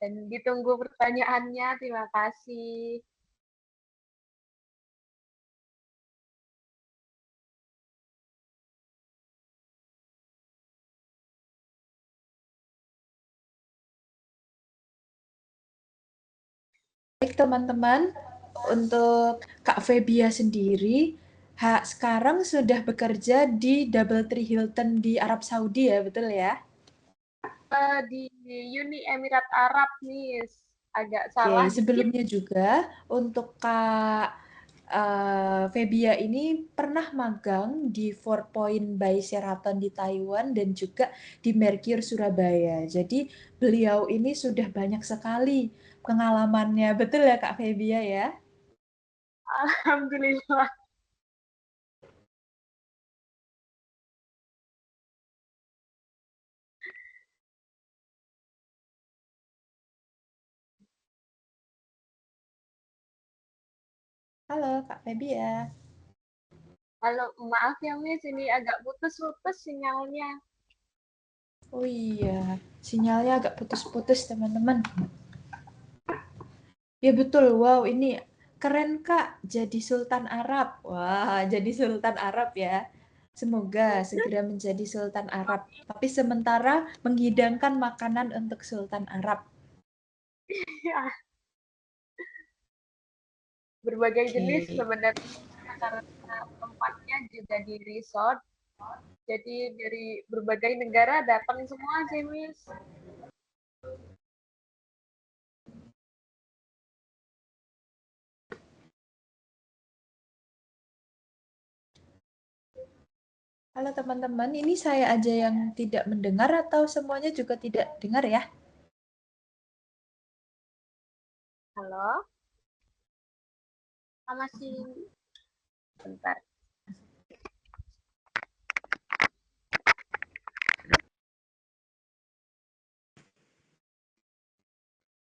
Dan ditunggu pertanyaannya. Terima kasih. Baik teman-teman, untuk Kak Febia sendiri, sekarang sudah bekerja di Double Tree Hilton di Arab Saudi ya, betul ya? Di Uni Emirat Arab, Miss. Agak Oke, salah dikit. sebelumnya juga untuk Kak Febia ini pernah magang di 4 Point by Sheraton di Taiwan dan juga di Mercure Surabaya. Jadi beliau ini sudah banyak sekali pengalamannya. Betul ya Kak Febia ya? Alhamdulillah. Halo Kak Febia. Halo, maaf ya Miss, ini agak putus-putus sinyalnya. Oh iya, sinyalnya agak putus-putus teman-teman. Ya betul, wow ini keren Kak, jadi Sultan Arab. Wah, jadi Sultan Arab ya. Semoga segera menjadi Sultan Arab. Tapi sementara menghidangkan makanan untuk Sultan Arab. Ya, berbagai jenis Oke. sebenarnya karena tempatnya juga di resort. Jadi dari berbagai negara datang semua sih, Miss. Halo teman-teman, ini saya aja yang tidak mendengar atau semuanya juga tidak dengar ya? Halo, masih bentar.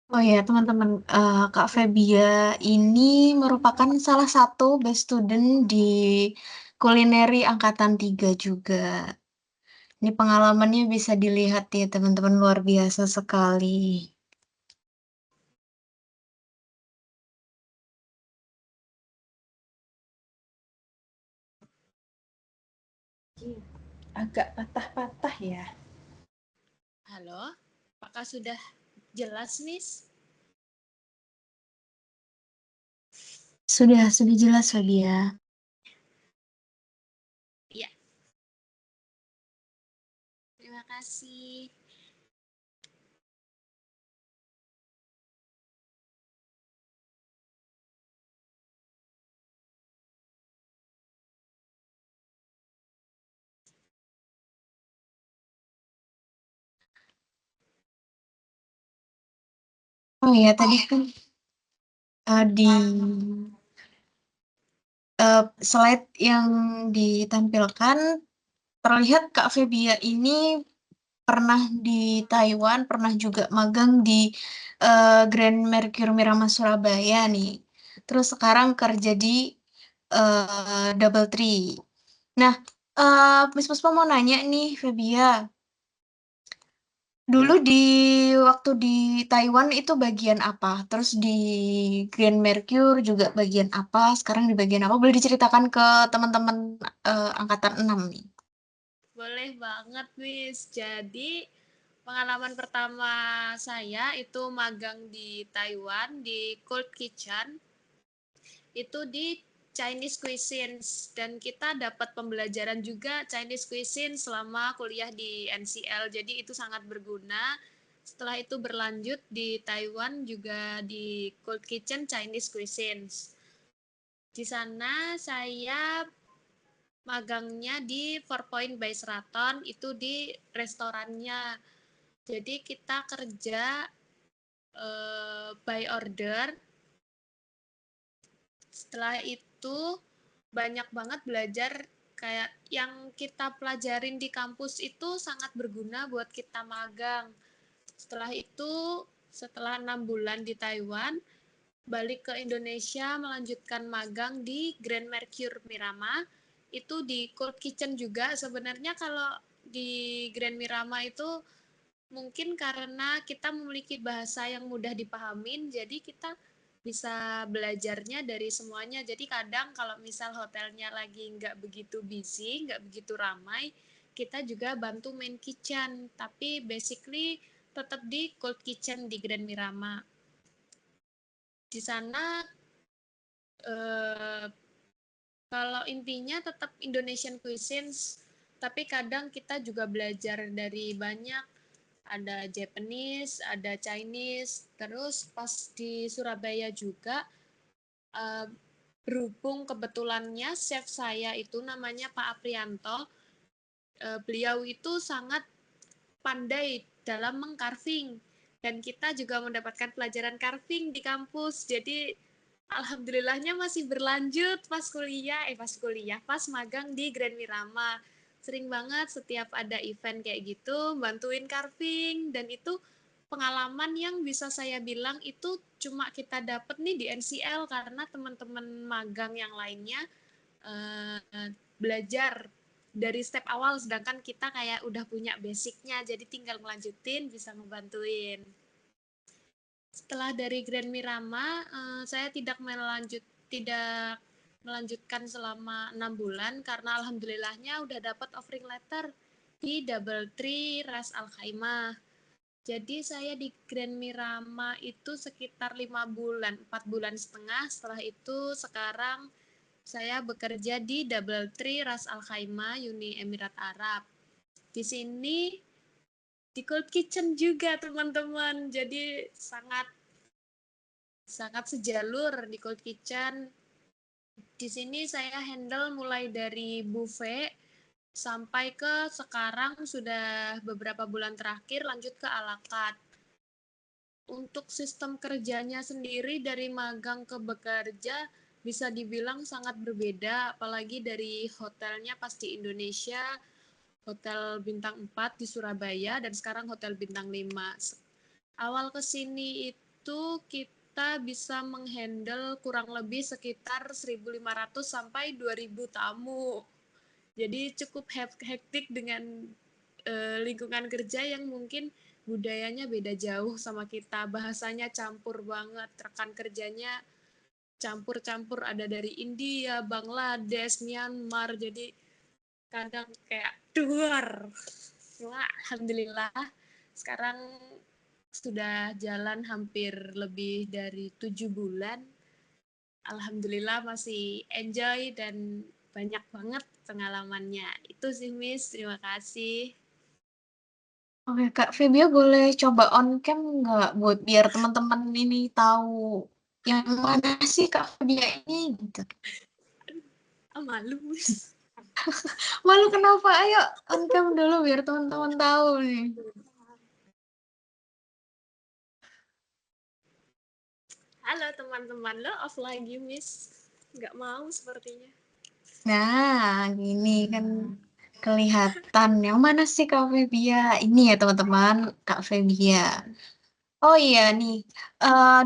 Oh ya, teman-teman, Kak Febia ini merupakan salah satu best student di kulineri angkatan 3 juga. Ini pengalamannya bisa dilihat ya, teman-teman, luar biasa sekali. Agak patah-patah ya. Halo, apakah sudah jelas, Miss? Sudah jelas, Febia. Iya. Terima kasih. Oh ya, tadi kan di slide yang ditampilkan terlihat Kak Febia ini pernah di Taiwan, pernah juga magang di Grand Mercure Miramar Surabaya nih. Terus sekarang kerja di Double Tree. Nah, Miss Puspa mau nanya nih, Febia. Dulu di waktu di Taiwan itu bagian apa? Terus di Grand Mercure juga bagian apa? Sekarang di bagian apa? Boleh diceritakan ke teman-teman angkatan 6 nih. Boleh banget, Miss. Jadi, Pengalaman pertama saya itu magang di Taiwan, di Cold Kitchen. Itu di Chinese Cuisines, dan kita dapat pembelajaran juga Chinese Cuisine selama kuliah di NCL. Jadi itu sangat berguna. Setelah itu berlanjut di Taiwan juga di Cold Kitchen Chinese Cuisines. Di sana saya magangnya di 4 Point by Sheraton, itu di restorannya. Jadi kita kerja by order. Setelah itu banyak banget belajar, kayak yang kita pelajarin di kampus itu sangat berguna buat kita magang. Setelah itu, setelah 6 bulan di Taiwan, balik ke Indonesia melanjutkan magang di Grand Mercure Miramar. Itu di Cold Kitchen juga. Sebenarnya kalau di Grand Miramar itu mungkin karena kita memiliki bahasa yang mudah dipahamin, jadi kita bisa belajarnya dari semuanya. Jadi kadang kalau misal hotelnya lagi nggak begitu busy, nggak begitu ramai, kita juga bantu main kitchen. Tapi basically tetap di Cold Kitchen di Grand Miramar. Di sana kalau intinya tetap Indonesian cuisines, tapi kadang kita juga belajar dari banyak, ada Japanese, ada Chinese. Terus pas di Surabaya juga, berhubung kebetulannya chef saya itu namanya Pak Aprianto, beliau itu sangat pandai dalam mengcarving, dan kita juga mendapatkan pelajaran carving di kampus. Jadi alhamdulillahnya masih berlanjut pas magang di Grand Miramar. Sering banget setiap ada event kayak gitu bantuin carving, dan itu pengalaman yang bisa saya bilang itu cuma kita dapat nih di NCL, karena teman-teman magang yang lainnya belajar dari step awal, sedangkan kita kayak udah punya basicnya, jadi tinggal melanjutin, bisa ngebantuin. Setelah dari Grand Miramar, saya tidak melanjutkan selama 6 bulan, karena alhamdulillahnya udah dapat offering letter di DoubleTree Ras Al Khaimah. Jadi saya di Grand Miramar itu sekitar 5 bulan, 4 bulan setengah. Setelah itu sekarang saya bekerja di DoubleTree Ras Al Khaimah, Uni Emirat Arab. Di sini di Cold Kitchen juga, teman-teman. Jadi sangat sejalur di Cold Kitchen. Di sini saya handle mulai dari buffet sampai ke sekarang sudah beberapa bulan terakhir lanjut ke à la carte. Untuk sistem kerjanya sendiri dari magang ke bekerja bisa dibilang sangat berbeda, apalagi dari hotelnya pas di Indonesia, Hotel Bintang 4 di Surabaya, dan sekarang Hotel Bintang 5. Awal kesini itu kita bisa menghandle kurang lebih sekitar 1.500 sampai 2.000 tamu. Jadi cukup hektik dengan lingkungan kerja yang mungkin budayanya beda jauh sama kita, bahasanya campur banget, rekan kerjanya campur-campur, ada dari India, Bangladesh, Myanmar, jadi kadang kayak duar. Cuma alhamdulillah sekarang sudah jalan hampir lebih dari 7 bulan. Alhamdulillah masih enjoy dan banyak banget pengalamannya. Itu sih Miss, terima kasih. Oke, Kak Febia boleh coba on cam nggak buat biar teman-teman ini tahu yang mana sih Kak Febia ini gitu. Malu Miss. Malu kenapa? Ayo on cam dulu biar teman-teman tahu nih. Halo teman-teman, lo off lagi Miss. Nggak mau sepertinya. Nah, gini kan kelihatan. Yang mana sih Kak Febia? Ini ya teman-teman, Kak Febia. Oh iya nih,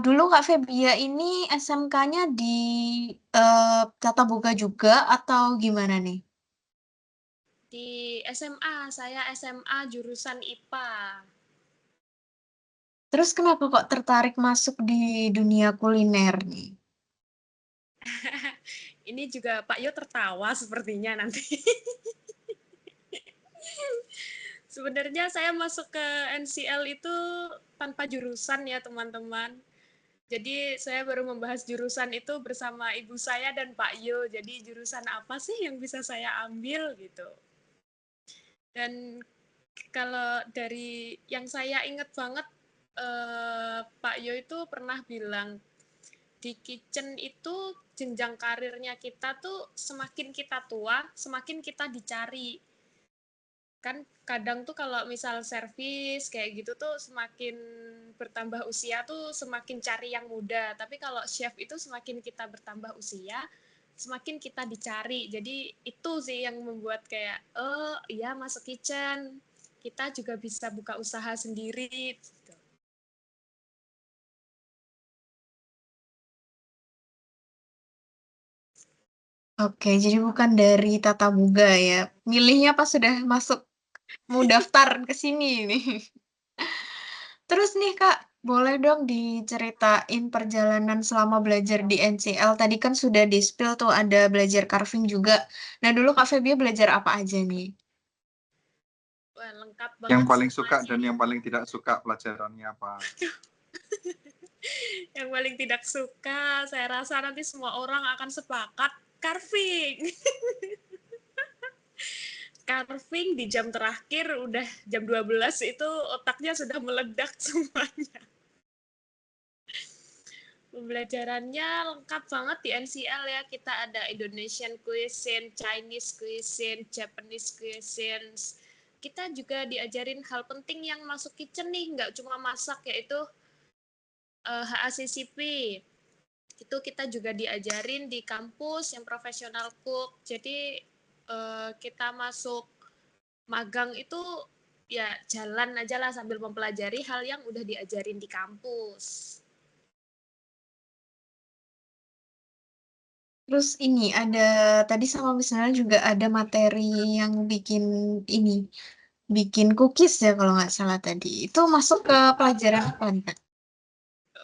dulu Kak Febia ini SMK-nya di Tata Boga juga atau gimana nih? Di SMA, saya SMA jurusan IPA. Terus kenapa kok tertarik masuk di dunia kuliner nih? Ini juga Pak Yo tertawa sepertinya nanti. Sebenarnya saya masuk ke NCL itu tanpa jurusan ya teman-teman. Jadi saya baru membahas jurusan itu bersama ibu saya dan Pak Yo. Jadi jurusan apa sih yang bisa saya ambil gitu. Dan kalau dari yang saya ingat banget, Pak Yo itu pernah bilang di kitchen itu jenjang karirnya kita tuh semakin kita tua, semakin kita dicari. Kan kadang tuh kalau misal servis kayak gitu tuh semakin bertambah usia tuh semakin cari yang muda. Tapi kalau chef itu semakin kita bertambah usia, semakin kita dicari. Jadi itu sih yang membuat kayak, oh iya masuk kitchen, kita juga bisa buka usaha sendiri. Gitu. Oke, jadi bukan dari tata boga ya. Milihnya pas sudah masuk, mau daftar ke sini nih. Terus nih Kak, boleh dong diceritain perjalanan selama belajar di NCL. Tadi kan sudah di-spill tuh ada belajar carving juga. Nah dulu Kak Febia belajar apa aja nih? Wah, lengkap Yang banget paling suka semuanya. dan yang paling tidak suka pelajarannya apa? Yang paling tidak suka, saya rasa nanti semua orang akan sepakat, carving. Carving di jam terakhir udah jam 12 itu otaknya sudah meledak semuanya. Pembelajarannya lengkap banget di NCL ya. Kita ada Indonesian cuisine, Chinese cuisine, Japanese cuisine. Kita juga diajarin hal penting yang masuk kitchen nih, nggak cuma masak, yaitu HACCP. Itu kita juga diajarin di kampus yang profesional cook. Jadi kita masuk magang itu ya jalan aja lah sambil mempelajari hal yang udah diajarin di kampus. Terus ini ada tadi sama misalnya juga ada materi yang bikin ini, bikin cookies ya kalau nggak salah tadi. Itu masuk ke pelajaran apa nih Kak?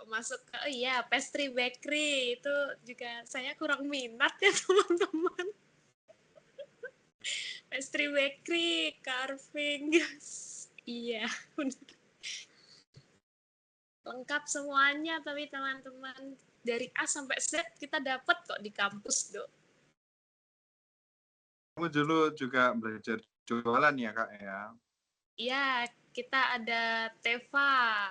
Masuk ke iya pastry bakery itu juga saya kurang minat ya teman-teman. Pastry bakery, carving, yes. Iya, lengkap semuanya tapi teman-teman dari A sampai Z kita dapat kok di kampus, Dok. Kamu dulu juga belajar jualan ya Kak ya? Iya, kita ada Teva.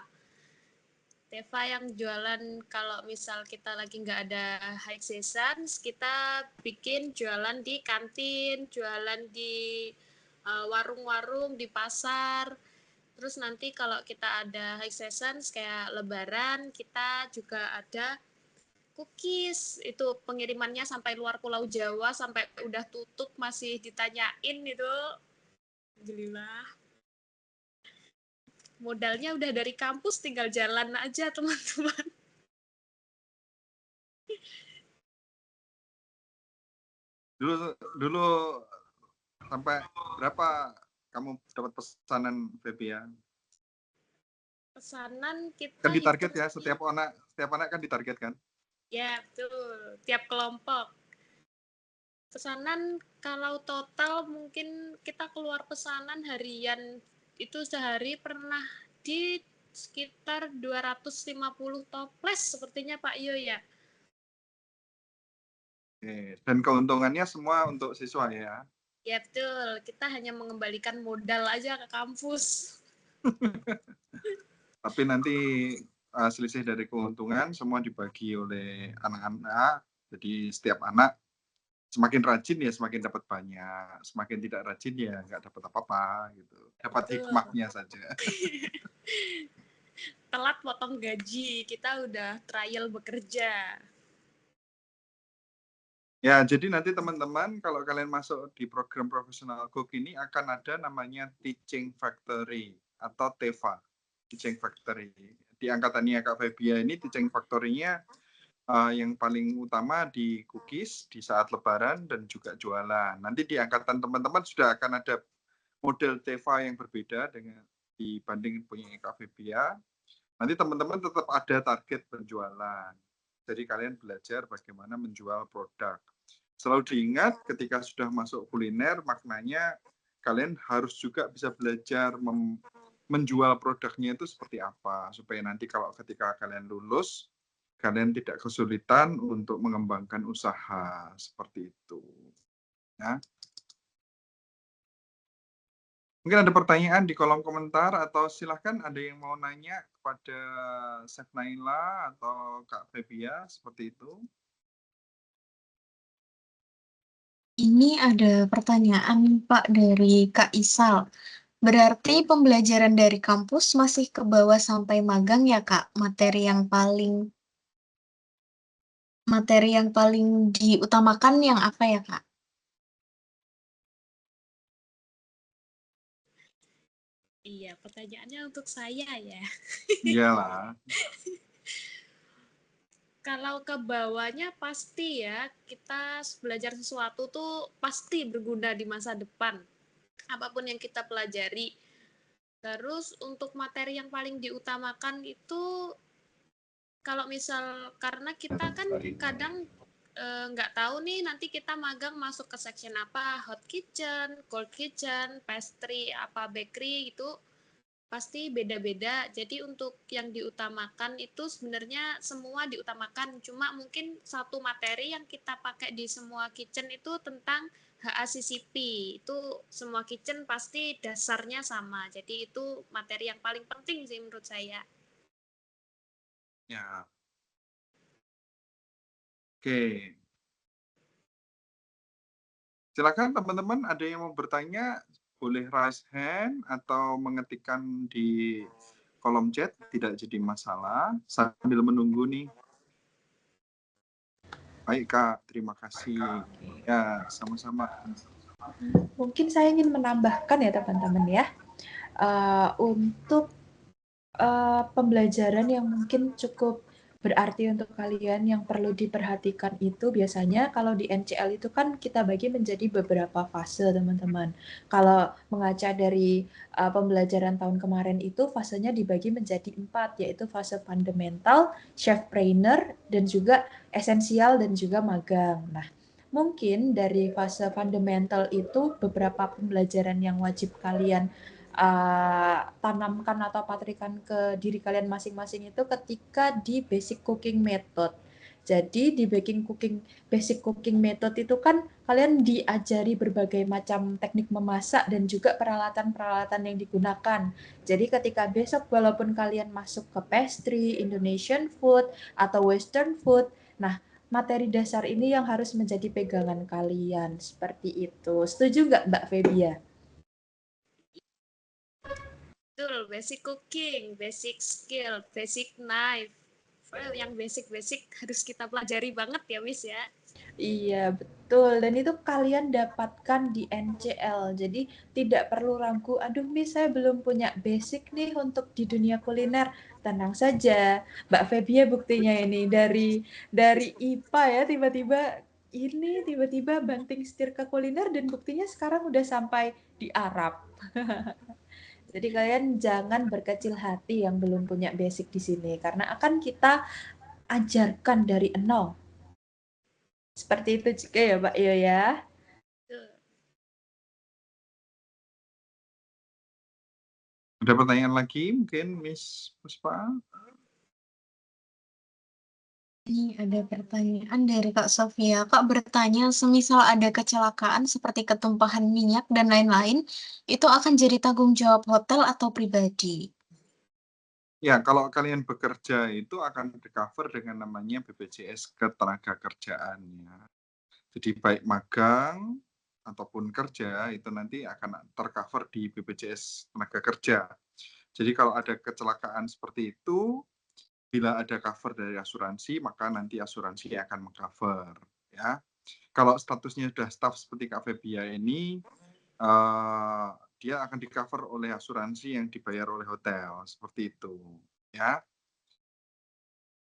Teva yang jualan kalau misal kita lagi nggak ada high season, kita bikin jualan di kantin, jualan di warung-warung, di pasar. Terus nanti kalau kita ada high season kayak lebaran, kita juga ada cookies. Itu pengirimannya sampai luar Pulau Jawa, sampai udah tutup masih ditanyain itu. Alhamdulillah. Modalnya udah dari kampus, tinggal jalan aja teman-teman. Dulu sampai berapa kamu dapat pesanan Febia? Pesanan kita Kan ditarget hitung ya, setiap anak kan ditarget kan? ya betul, tiap kelompok. Pesanan kalau total mungkin kita keluar pesanan harian itu sehari pernah di sekitar 250 toples sepertinya Pak Yo ya. Dan keuntungannya semua untuk siswa ya? Ya betul, kita hanya mengembalikan modal aja ke kampus. Tapi nanti selisih dari keuntungan semua dibagi oleh anak-anak. Jadi setiap anak semakin rajin ya semakin dapat banyak, semakin tidak rajin ya nggak dapat apa-apa gitu. Dapat Betul. hikmahnya saja. Telat potong gaji, kita udah trial bekerja. Ya, jadi nanti teman-teman kalau kalian masuk di program profesional cook ini akan ada namanya Teaching Factory atau TEFA, Teaching Factory. Di angkatannya Kak Febia ini Teaching Factory-nya yang paling utama di cookies di saat lebaran dan juga jualan. Nanti di angkatan teman-teman sudah akan ada model TEFA yang berbeda dengan dibanding punya Kak Febia. Nanti teman-teman tetap ada target penjualan. Jadi kalian belajar bagaimana menjual produk. Selalu diingat ketika sudah masuk kuliner, maknanya kalian harus juga bisa belajar menjual produknya itu seperti apa, supaya nanti kalau ketika kalian lulus, kalian tidak kesulitan untuk mengembangkan usaha, seperti itu. Ya. Mungkin ada pertanyaan di kolom komentar, atau silahkan ada yang mau nanya kepada Chef Naila atau Kak Febia, seperti itu. Ini ada pertanyaan Pak dari Kak Isal. Berarti pembelajaran dari kampus masih ke bawah sampai magang ya Kak? Materi yang paling diutamakan yang apa ya Kak? Iya, pertanyaannya untuk saya ya. Iyalah. Kalau ke bawahnya pasti ya, kita belajar sesuatu tuh pasti berguna di masa depan. Apapun yang kita pelajari. Terus untuk materi yang paling diutamakan itu kalau misal karena kita kan kadang nggak tahu nih nanti kita magang masuk ke section apa, hot kitchen, cold kitchen, pastry, apa bakery gitu pasti beda-beda. Jadi untuk yang diutamakan itu sebenarnya semua diutamakan. Cuma mungkin satu materi yang kita pakai di semua kitchen itu tentang HACCP. Itu semua kitchen pasti dasarnya sama. Jadi itu materi yang paling penting sih menurut saya. Ya. Oke. Silakan teman-teman, ada yang mau bertanya, boleh raise hand atau mengetikkan di kolom chat, tidak jadi masalah, sambil menunggu nih. Baik Kak, terima kasih. Ya, sama-sama. Mungkin saya ingin menambahkan ya teman-teman ya, untuk pembelajaran yang mungkin cukup berarti untuk kalian yang perlu diperhatikan itu biasanya kalau di NCL itu kan kita bagi menjadi beberapa fase teman-teman. Kalau mengaca dari pembelajaran tahun kemarin itu fasenya dibagi menjadi 4, yaitu fase fundamental, chef trainer, dan juga esensial dan juga magang. Nah, mungkin dari fase fundamental itu beberapa pembelajaran yang wajib kalian tanamkan atau patrikan ke diri kalian masing-masing itu ketika di basic cooking method. Jadi di basic cooking method itu kan kalian diajari berbagai macam teknik memasak dan juga peralatan-peralatan yang digunakan. Jadi ketika besok walaupun kalian masuk ke pastry, Indonesian food atau western food, nah materi dasar ini yang harus menjadi pegangan kalian seperti itu. Setuju nggak Mbak Febia? Betul, basic cooking, basic skill, basic knife. Yang basic-basic harus kita pelajari banget ya, Miss ya. Iya, betul. Dan itu kalian dapatkan di NCL. Jadi tidak perlu ragu, aduh Miss, saya belum punya basic nih untuk di dunia kuliner. Tenang saja, Mbak Febia buktinya ini dari IPA ya, tiba-tiba banting setir ke kuliner dan buktinya sekarang udah sampai di Arab. Jadi kalian jangan berkecil hati yang belum punya basic di sini karena akan kita ajarkan dari nol. Seperti itu juga ya, Mbak Yo ya. Betul. Ada pertanyaan lagi mungkin Miss Puspa? Ini ada pertanyaan dari Kak Sofia. Kak bertanya, semisal ada kecelakaan seperti ketumpahan minyak dan lain-lain, itu akan jadi tanggung jawab hotel atau pribadi? Ya, kalau kalian bekerja itu akan di-cover dengan namanya BPJS Ketenagakerjaan ya. Jadi baik magang ataupun kerja itu nanti akan tercover di BPJS Tenaga Kerja. Jadi kalau ada kecelakaan seperti itu, bila ada cover dari asuransi, maka nanti asuransi akan mengcover. Ya, kalau statusnya sudah staff seperti Kak Febia ini, dia akan di-cover oleh asuransi yang dibayar oleh hotel, seperti itu. Ya,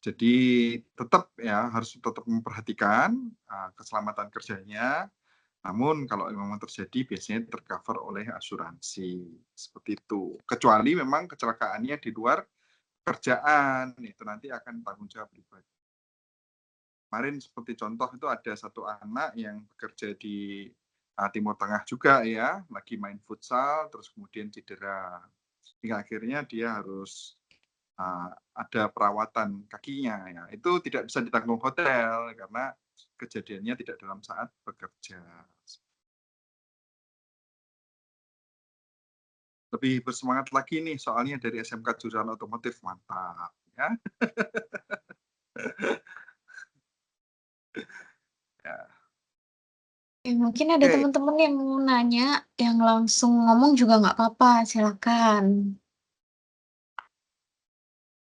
jadi tetap ya harus tetap memperhatikan keselamatan kerjanya. Namun kalau memang terjadi biasanya tercover oleh asuransi seperti itu. Kecuali memang kecelakaannya di luar kerjaan, itu nanti akan tanggung jawab pribadi. Kemarin seperti contoh itu ada satu anak yang bekerja di Timur Tengah juga ya, lagi main futsal, terus kemudian cedera. Hingga akhirnya dia harus ada perawatan kakinya ya. Itu tidak bisa ditanggung hotel karena kejadiannya tidak dalam saat bekerja. Lebih bersemangat lagi nih soalnya dari SMK Jurusan Otomotif, mantap ya. Ya. Mungkin ada Oke. teman-teman yang mau nanya, yang langsung ngomong juga nggak apa-apa, silakan.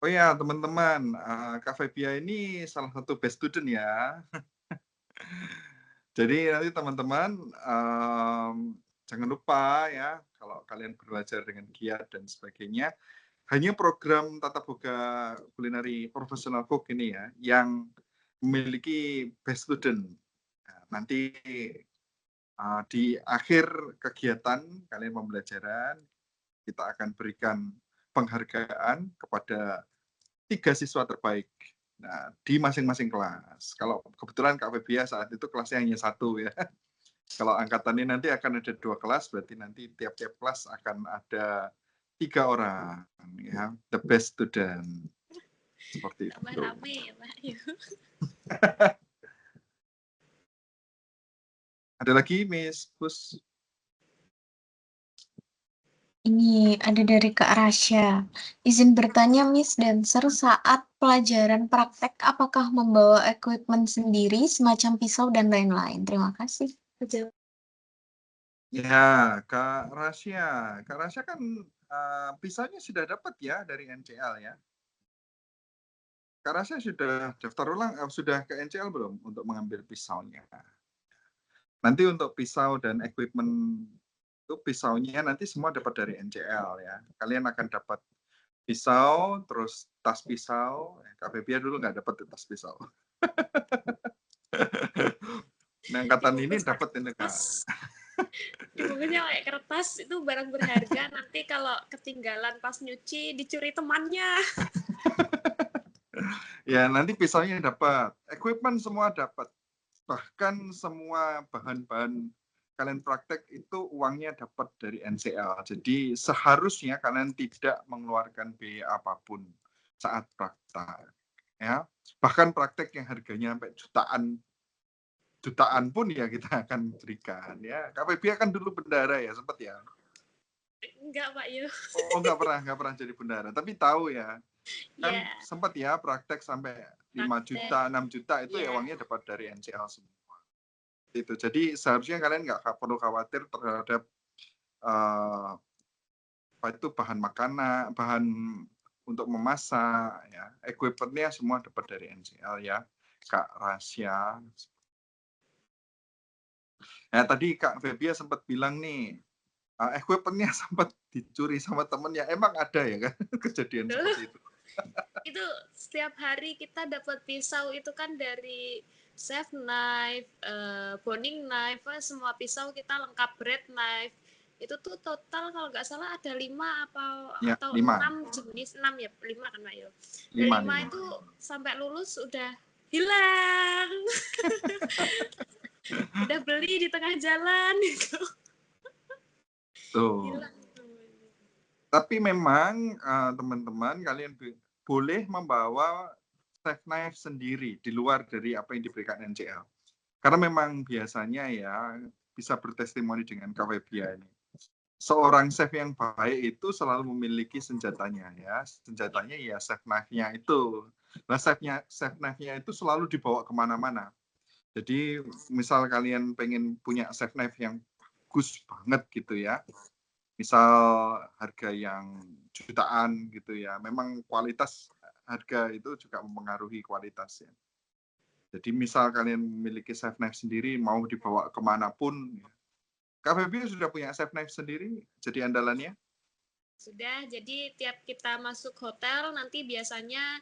Oh ya teman-teman, Kak Febia ini salah satu best student ya. Jadi nanti teman-teman jangan lupa ya kalau kalian belajar dengan giat dan sebagainya, hanya program Tata Boga Kulineri Professional Cook ini ya yang memiliki best student. Nah, nanti di akhir kegiatan kalian pembelajaran kita akan berikan penghargaan kepada 3 siswa terbaik. Nah, di masing-masing kelas. Kalau kebetulan Kak Febia saat itu kelasnya hanya 1 ya. Kalau angkatan ini nanti akan ada 2 kelas, berarti nanti tiap-tiap kelas akan ada 3 orang ya, the best student. Seperti Tambah itu. rame ya Pak. Ada lagi Miss Pus? Ini ada dari Kak Rasya. Izin bertanya Miss Dancer, saat pelajaran praktek apakah membawa equipment sendiri semacam pisau dan lain-lain? Terima kasih. Ya, Kak Rasya. Kak Rasya kan pisaunya sudah dapat ya dari NCL ya. Kak Rasya sudah daftar ulang, sudah ke NCL belum untuk mengambil pisaunya? Nanti untuk pisau dan equipment itu pisaunya nanti semua dapat dari NCL ya. Kalian akan dapat pisau, terus tas pisau. Kak Febia dulu nggak dapat tas pisau. Nah, angkatan ini dapat ini Kak. Dibungkusnya pakai kertas, itu barang berharga. Nanti kalau ketinggalan pas nyuci, dicuri temannya. Ya, nanti pisaunya dapat. Equipment semua dapat. Bahkan semua bahan-bahan kalian praktek itu uangnya dapat dari NCL. Jadi seharusnya kalian tidak mengeluarkan biaya apapun saat praktek. Ya, bahkan praktek yang harganya sampai jutaan pun ya kita akan berikan ya. KPB kan dulu bendara ya, sempat ya. Enggak Pak Yo. Oh nggak pernah jadi bendara, tapi tahu ya. Kan Ya, sempat ya praktek sampai 5 juta, 6 juta itu ya uangnya dapat dari NCL semua. Itu. Jadi seharusnya kalian nggak perlu khawatir terhadap apa itu bahan makanan, bahan untuk memasak, ya, equipment-nya semua dapat dari NCL ya, Kak Rasya. Ya tadi Kak Febia sempat bilang nih, equipment-nya sempat dicuri sama temennya. Emang ada ya kan kejadian seperti itu? itu setiap hari kita dapat pisau itu kan dari chef knife, boning knife, semua pisau kita lengkap, bread knife. Itu tuh total kalau nggak salah ada 5 Ya, atau 5. 6 jenis, 6 ya, 5 kan Pak Yo. 5 itu sampai lulus udah hilang. Udah beli di tengah jalan gitu. Tuh. Hilang. Tapi memang teman-teman kalian boleh membawa chef knife sendiri di luar dari apa yang diberikan NCL. Karena memang biasanya ya bisa bertestimoni dengan Kak Febia ini. Seorang chef yang baik itu selalu memiliki senjatanya ya. Senjatanya ya chef knife-nya itu. Nah chef knife-nya itu selalu dibawa kemana-mana. Jadi misal kalian pengen punya chef knife yang bagus banget gitu ya. Misal harga yang jutaan gitu ya, memang kualitas harga itu juga mempengaruhi kualitas ya. Jadi misal kalian memiliki chef knife sendiri, mau dibawa kemanapun, Kak Feby sudah punya chef knife sendiri, jadi andalannya? Sudah, jadi tiap kita masuk hotel nanti biasanya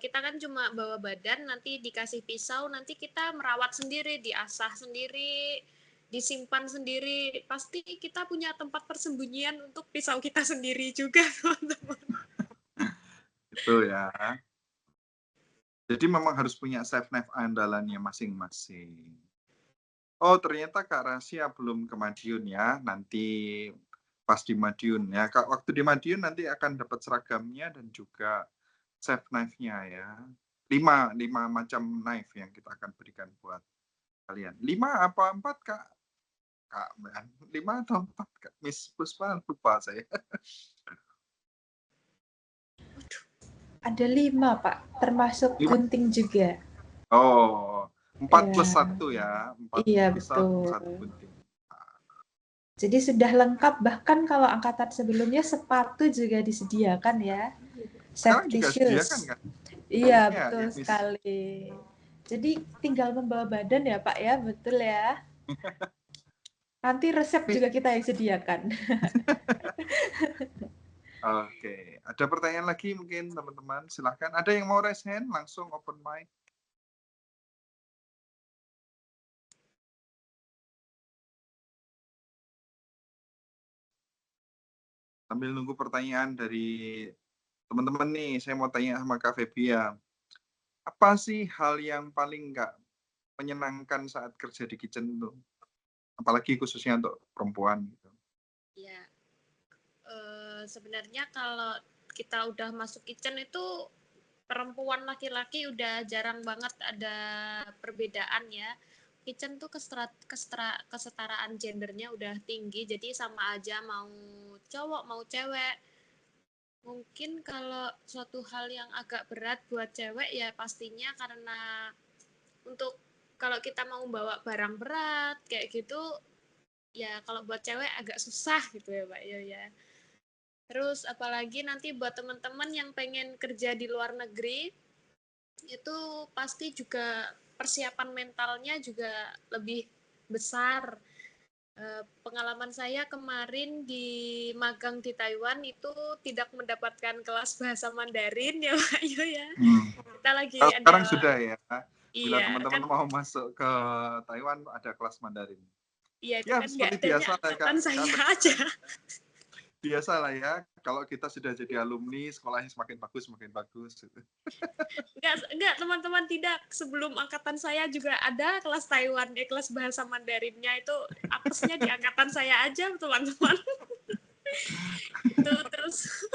kita kan cuma bawa badan, nanti dikasih pisau, nanti kita merawat sendiri, diasah sendiri, disimpan sendiri. Pasti kita punya tempat persembunyian untuk pisau kita sendiri juga, teman-teman. Itu ya. Jadi memang harus punya chef knife andalannya masing-masing. Oh, ternyata Kak Rasya belum ke Madiun ya. Nanti pas di Madiun ya. Kak, waktu di Madiun nanti akan dapat seragamnya dan juga chef knife-nya ya. 5 macam knife yang kita akan berikan buat kalian. 5 apa 4 Kak? Kak, 5 atau 4 Kak? Miss Puspa lupa saya. Ada 5, Pak, termasuk 5. gunting juga. Oh, 4 plus Ya, 1 ya. 4 iya pisau dan betul. 1 gunting. Jadi sudah lengkap, bahkan kalau angkatan sebelumnya sepatu juga disediakan ya. Sekarang Safety juga shoes. sediakan kan? Iya, Ya, betul ya, Miss. sekali. Jadi tinggal membawa badan ya, Pak ya, betul ya. Nanti resep juga kita yang sediakan. Oke, ada pertanyaan lagi mungkin teman-teman? Silahkan. Ada yang mau raise hand? Langsung open mic. Sambil nunggu pertanyaan dari teman-teman nih, saya mau tanya sama Kak Febia. Apa sih hal yang paling nggak menyenangkan saat kerja di kitchen itu? Apalagi khususnya untuk perempuan. Gitu. Ya, sebenarnya kalau kita udah masuk kitchen itu perempuan laki-laki udah jarang banget ada perbedaan ya. Kitchen tuh kesetaraan gendernya udah tinggi, jadi sama aja mau cowok mau cewek. Mungkin kalau suatu hal yang agak berat buat cewek ya pastinya karena untuk kalau kita mau bawa barang berat kayak gitu ya kalau buat cewek agak susah gitu ya Pak ya. Terus apalagi nanti buat teman-teman yang pengen kerja di luar negeri itu pasti juga persiapan mentalnya juga lebih besar. Pengalaman saya kemarin di magang di Taiwan itu tidak mendapatkan kelas bahasa Mandarin ya Pak Yo ya. Kita lagi Kalau sekarang ada sudah ya. Bila iya teman-teman kan mau masuk ke Taiwan ada kelas Mandarin. iya itu Ya kan nggak seperti adanya biasa ya Kak. angkatan saya aja. Biasa lah ya. Kalau kita sudah jadi alumni, sekolahnya semakin bagus. Enggak teman-teman tidak. Sebelum angkatan saya juga ada kelas Taiwan, kelas bahasa Mandarinnya itu apesnya di angkatan saya aja teman-teman. Itu terus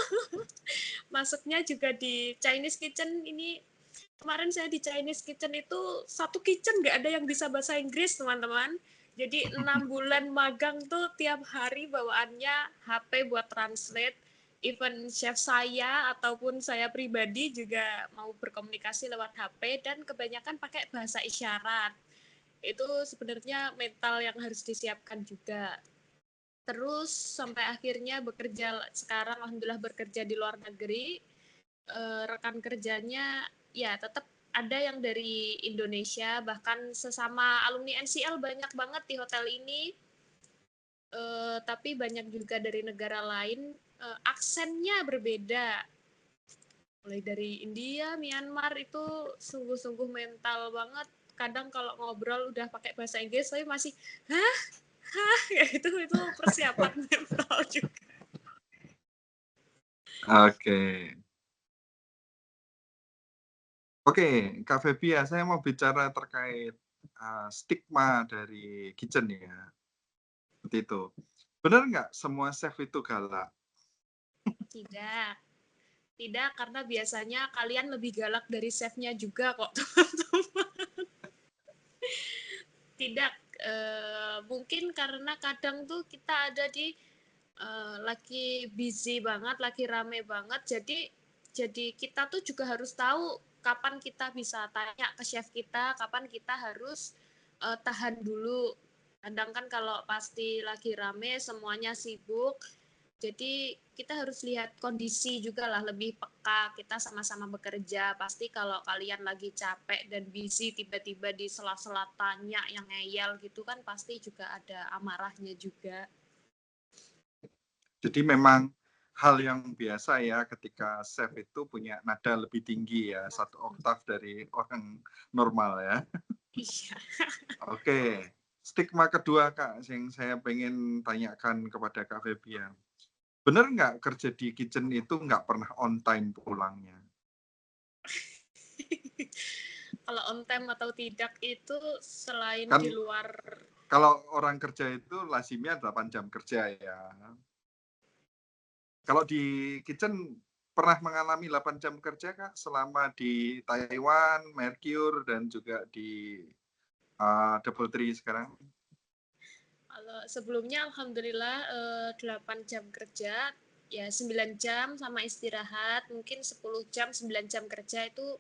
masuknya juga di Chinese Kitchen ini. Kemarin saya di Chinese Kitchen itu satu kitchen nggak ada yang bisa bahasa Inggris teman-teman. Jadi 6 bulan magang tuh tiap hari bawaannya HP buat translate. Even chef saya ataupun saya pribadi juga mau berkomunikasi lewat HP dan kebanyakan pakai bahasa isyarat. Itu sebenarnya mental yang harus disiapkan juga. Terus sampai akhirnya bekerja sekarang alhamdulillah bekerja di luar negeri, rekan kerjanya ya tetap ada yang dari Indonesia, bahkan sesama alumni NCL banyak banget di hotel ini, tapi banyak juga dari negara lain, aksennya berbeda. Mulai dari India, Myanmar itu sungguh-sungguh mental banget. Kadang kalau ngobrol udah pakai bahasa Inggris, saya masih, hah? Kayak itu persiapan mental juga. Oke, Kak Febia, saya mau bicara terkait stigma dari kitchen ya. Seperti itu. Benar nggak semua chef itu galak? Tidak, karena biasanya kalian lebih galak dari chefnya juga kok, teman-teman. Tidak, mungkin karena kadang tuh kita ada di lagi busy banget, lagi rame banget, jadi kita tuh juga harus tahu kapan kita bisa tanya ke chef kita, kapan kita harus tahan dulu. Kadang kan kalau pasti lagi rame, semuanya sibuk, jadi kita harus lihat kondisi juga lah, lebih peka, kita sama-sama bekerja. Pasti kalau kalian lagi capek dan busy, tiba-tiba di sela-sela tanya yang ngeyel gitu kan pasti juga ada amarahnya juga. Jadi memang hal yang biasa ya ketika chef itu punya nada lebih tinggi ya, 1 oktav dari orang normal ya. Iya. Oke, stigma kedua Kak yang saya pengen tanyakan kepada Kak Febia. Benar nggak kerja di kitchen itu nggak pernah on time pulangnya? Kalau on time atau tidak itu selain Kan di luar Kalau orang kerja itu lazimnya 8 jam kerja ya. Kalau di kitchen pernah mengalami 8 jam kerja Kak selama di Taiwan, Mercure dan juga di DoubleTree sekarang? Kalau sebelumnya alhamdulillah 8 jam kerja, ya 9 jam sama istirahat, mungkin 10 jam, 9 jam kerja itu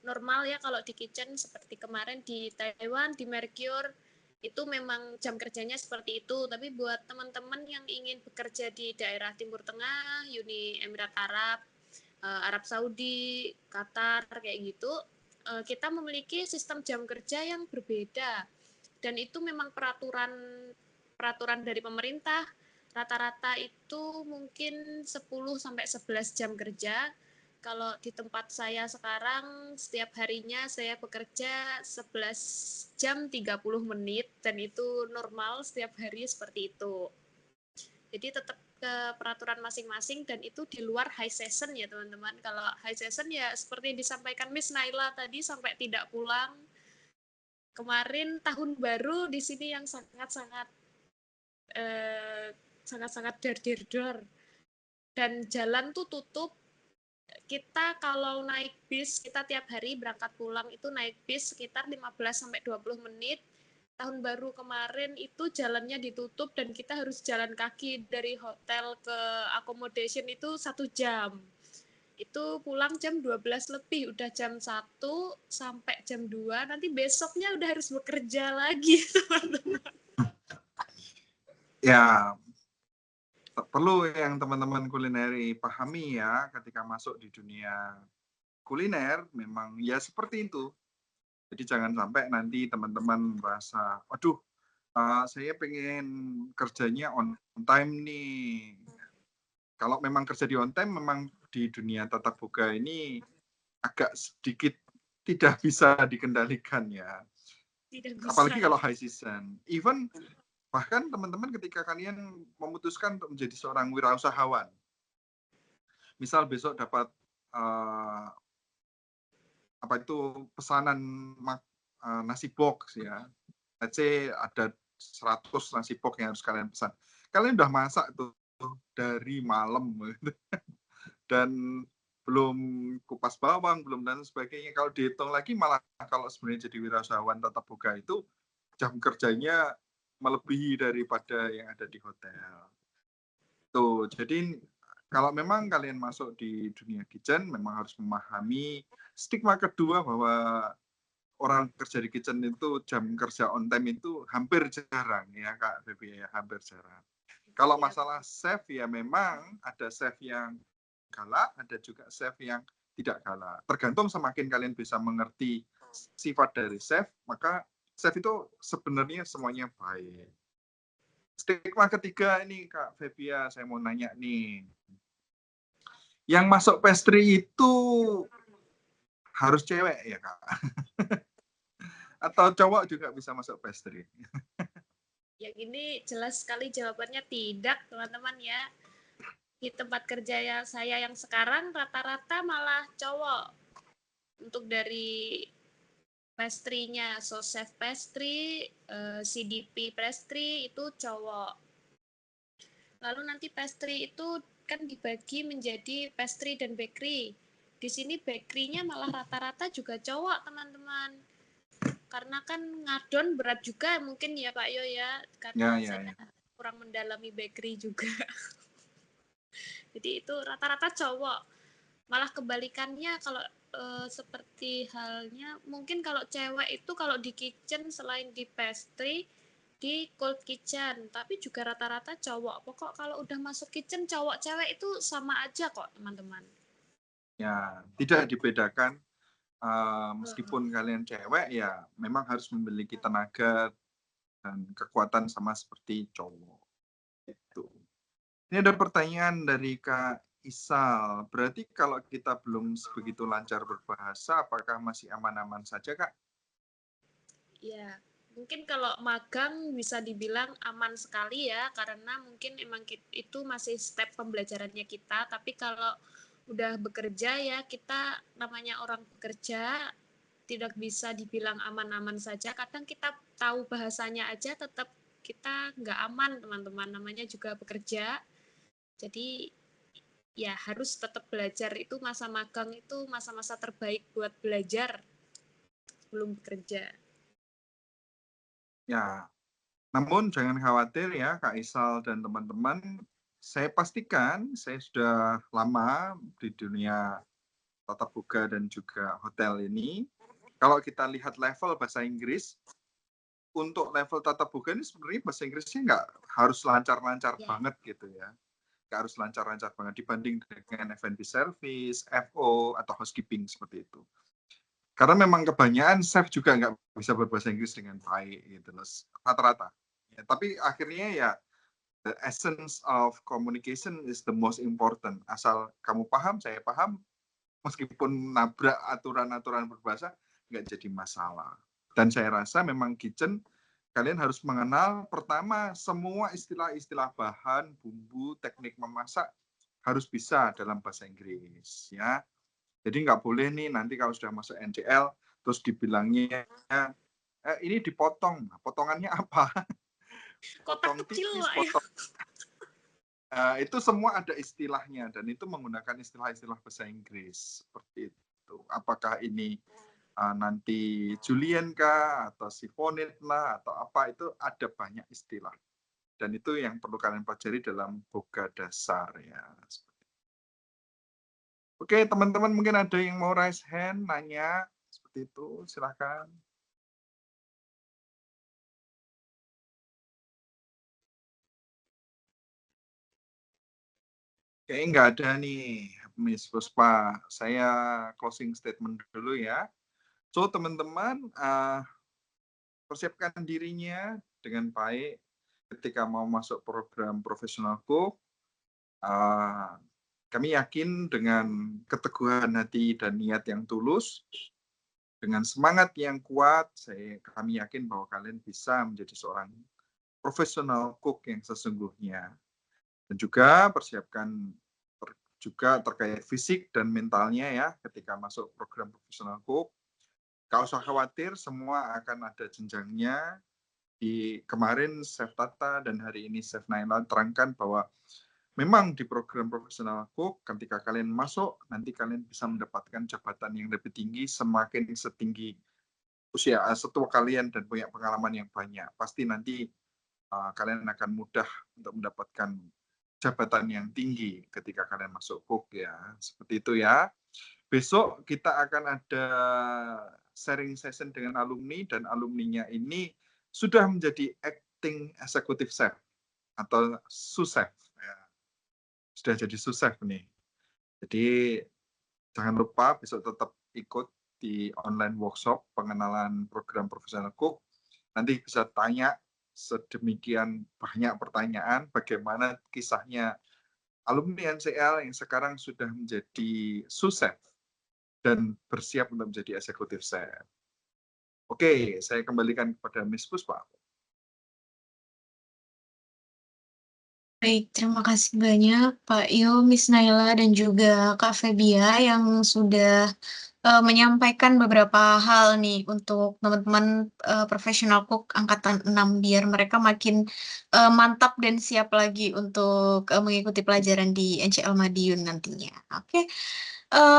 normal ya kalau di kitchen. Seperti kemarin di Taiwan, di Mercure, itu memang jam kerjanya seperti itu. Tapi buat teman-teman yang ingin bekerja di daerah Timur Tengah, Uni Emirat Arab, Arab Saudi, Qatar, kayak gitu, kita memiliki sistem jam kerja yang berbeda. Dan itu memang peraturan dari pemerintah. Rata-rata itu mungkin 10 sampai 11 jam kerja. Kalau di tempat saya sekarang setiap harinya saya bekerja 11 jam 30 menit dan itu normal setiap hari seperti itu. Jadi tetap ke peraturan masing-masing dan itu di luar high season ya teman-teman. Kalau high season ya seperti yang disampaikan Miss Naila tadi sampai tidak pulang. Kemarin tahun baru di sini yang sangat-sangat dar dan jalan tuh tutup. Kita kalau naik bis, kita tiap hari berangkat pulang itu naik bis sekitar 15-20 menit. Tahun baru kemarin itu jalannya ditutup dan kita harus jalan kaki dari hotel ke accommodation itu 1 jam. Itu pulang jam 12 lebih, udah jam 1 sampai jam 2, nanti besoknya udah harus bekerja lagi, teman-teman. Ya, perlu yang teman-teman kulineri pahami ya ketika masuk di dunia kuliner memang ya seperti itu. Jadi jangan sampai nanti teman-teman merasa, waduh, saya pengen kerjanya on time nih. Kalau memang kerja di on time, memang di dunia tatap muka ini agak sedikit tidak bisa dikendalikan ya. Tidak bisa. Apalagi kalau high season. Even bahkan teman-teman ketika kalian memutuskan untuk menjadi seorang wirausahawan, misal besok dapat apa itu pesanan nasi box ya, let's say ada 100 nasi box yang harus kalian pesan, kalian udah masak tuh dari malam dan belum kupas bawang, belum dan sebagainya. Kalau dihitung lagi malah kalau sebenarnya jadi wirausahawan tatap muka itu jam kerjanya melebihi daripada yang ada di hotel. Tuh, jadi kalau memang kalian masuk di dunia kitchen, memang harus memahami stigma kedua bahwa orang kerja di kitchen itu jam kerja on time itu hampir jarang ya Kak Febi ya, hampir jarang. Kalau masalah chef ya memang ada chef yang galak, ada juga chef yang tidak galak. Tergantung semakin kalian bisa mengerti sifat dari chef, maka chef itu sebenarnya semuanya baik. Stigma ketiga ini Kak Febia, saya mau nanya nih. Yang masuk pastry itu harus cewek ya Kak? Atau cowok juga bisa masuk pastry? Yang ini jelas sekali jawabannya tidak, teman-teman ya. Di tempat kerja yang saya yang sekarang rata-rata malah cowok. Untuk dari pastry-nya, so chef pastry, CDP pastry itu cowok. Lalu nanti pastry itu kan dibagi menjadi pastry dan bakery. Di sini bakery-nya malah rata-rata juga cowok, teman-teman. Karena kan ngadon berat juga mungkin ya Pak Yo ya, karena saya kurang mendalami bakery juga. Jadi itu rata-rata cowok. Malah kebalikannya kalau seperti halnya mungkin kalau cewek itu kalau di kitchen selain di pastry di cold kitchen, tapi juga rata-rata cowok. Pokok kalau udah masuk kitchen cowok cewek itu sama aja kok teman-teman. Ya, tidak dibedakan. Meskipun kalian cewek ya memang harus memiliki tenaga dan kekuatan sama seperti cowok. Itu. Ini ada pertanyaan dari Kak Isal. Berarti kalau kita belum begitu lancar berbahasa, apakah masih aman-aman saja, Kak? Ya, mungkin kalau magang bisa dibilang aman sekali ya, karena mungkin emang itu masih step pembelajarannya kita. Tapi kalau udah bekerja ya, kita namanya orang bekerja tidak bisa dibilang aman-aman saja. Kadang kita tahu bahasanya aja tetap kita nggak aman, teman-teman. Namanya juga bekerja. Jadi ya harus tetap belajar. Itu masa magang itu masa-masa terbaik buat belajar sebelum bekerja. Ya, namun jangan khawatir ya Kak Isal dan teman-teman. Saya pastikan saya sudah lama di dunia tatap muka dan juga hotel ini. Kalau kita lihat level bahasa Inggris, untuk level tatap muka ini sebenarnya bahasa Inggrisnya nggak harus lancar-lancar banget gitu ya. Nggak harus lancar-lancar banget dibanding dengan F&B service, FO, atau housekeeping seperti itu. Karena memang kebanyakan chef juga nggak bisa berbahasa Inggris dengan baik gitu loh, rata-rata. Ya, tapi akhirnya ya the essence of communication is the most important. Asal kamu paham, saya paham, meskipun nabrak aturan-aturan berbahasa nggak jadi masalah. Dan saya rasa memang kitchen kalian harus mengenal pertama semua istilah-istilah bahan, bumbu, teknik memasak harus bisa dalam bahasa Inggris ya. Jadi nggak boleh nih nanti kalau sudah masuk NCL terus dibilangnya ini dipotong. Nah, potongannya apa? Potong Kotak kecil, tipis, Pak, ya. potong. Itu semua ada istilahnya dan itu menggunakan istilah-istilah bahasa Inggris seperti itu. Apakah ini nanti Julian kah atau Sifonit lah atau apa, itu ada banyak istilah. Dan itu yang perlu kalian pelajari dalam boga dasar ya. Oke, teman-teman mungkin ada yang mau raise hand, nanya, seperti itu, silakan. Kayaknya nggak ada nih, Miss Puspa. Saya closing statement dulu ya. So, teman-teman, persiapkan dirinya dengan baik ketika mau masuk program professional cook. Kami yakin dengan keteguhan hati dan niat yang tulus, dengan semangat yang kuat, kami yakin bahwa kalian bisa menjadi seorang profesional cook yang sesungguhnya. Dan juga persiapkan juga terkait fisik dan mentalnya ya ketika masuk program profesional cook. Gak usah khawatir, semua akan ada jenjangnya. Di kemarin Chef Tata dan hari ini Chef Naila terangkan bahwa memang di program profesional cook ketika kalian masuk nanti kalian bisa mendapatkan jabatan yang lebih tinggi semakin setinggi usia setua kalian dan punya pengalaman yang banyak. Pasti nanti kalian akan mudah untuk mendapatkan jabatan yang tinggi ketika kalian masuk cook ya. Seperti itu ya. Besok kita akan ada sharing session dengan alumni dan alumninya ini sudah menjadi acting executive chef atau sous-chef. Ya. Sudah jadi sous-chef nih. Jadi jangan lupa besok tetap ikut di online workshop pengenalan program profesional cook. Nanti bisa tanya sedemikian banyak pertanyaan bagaimana kisahnya alumni NCL yang sekarang sudah menjadi sous-chef dan bersiap untuk menjadi eksekutif chef. Oke, saya kembalikan kepada Miss Puspa. Baik, terima kasih banyak Pak Yo, Miss Naila, dan juga Kak Febia yang sudah menyampaikan beberapa hal nih untuk teman-teman profesional cook angkatan 6 biar mereka makin mantap dan siap lagi untuk mengikuti pelajaran di NCL Madiun nantinya. Oke.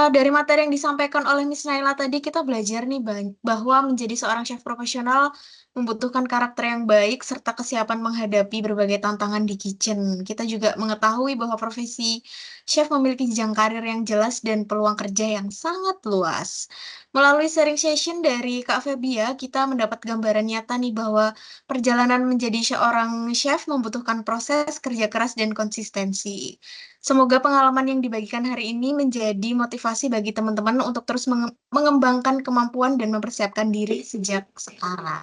Dari materi yang disampaikan oleh Miss Naila tadi kita belajar nih bahwa menjadi seorang chef profesional membutuhkan karakter yang baik serta kesiapan menghadapi berbagai tantangan di kitchen. Kita juga mengetahui bahwa profesi chef memiliki jenjang karir yang jelas dan peluang kerja yang sangat luas. Melalui sharing session dari Kak Febia, kita mendapat gambaran nyata nih bahwa perjalanan menjadi seorang chef membutuhkan proses kerja keras dan konsistensi. Semoga pengalaman yang dibagikan hari ini menjadi motivasi bagi teman-teman untuk terus mengembangkan kemampuan dan mempersiapkan diri sejak sekarang.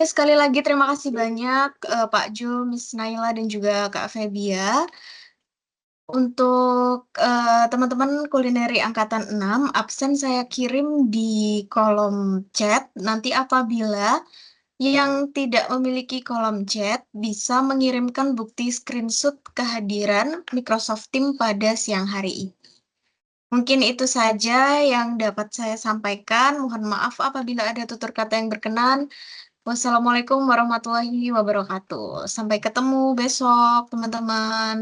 Sekali lagi terima kasih banyak Pak Jo, Miss Naila, dan juga Kak Febia. Untuk teman-teman kulineri angkatan 6, absen saya kirim di kolom chat. Nanti apabila yang tidak memiliki kolom chat bisa mengirimkan bukti screenshot kehadiran Microsoft Teams pada siang hari ini. Mungkin itu saja yang dapat saya sampaikan. Mohon maaf apabila ada tutur kata yang berkenan. Wassalamualaikum warahmatullahi wabarakatuh. Sampai ketemu besok, teman-teman.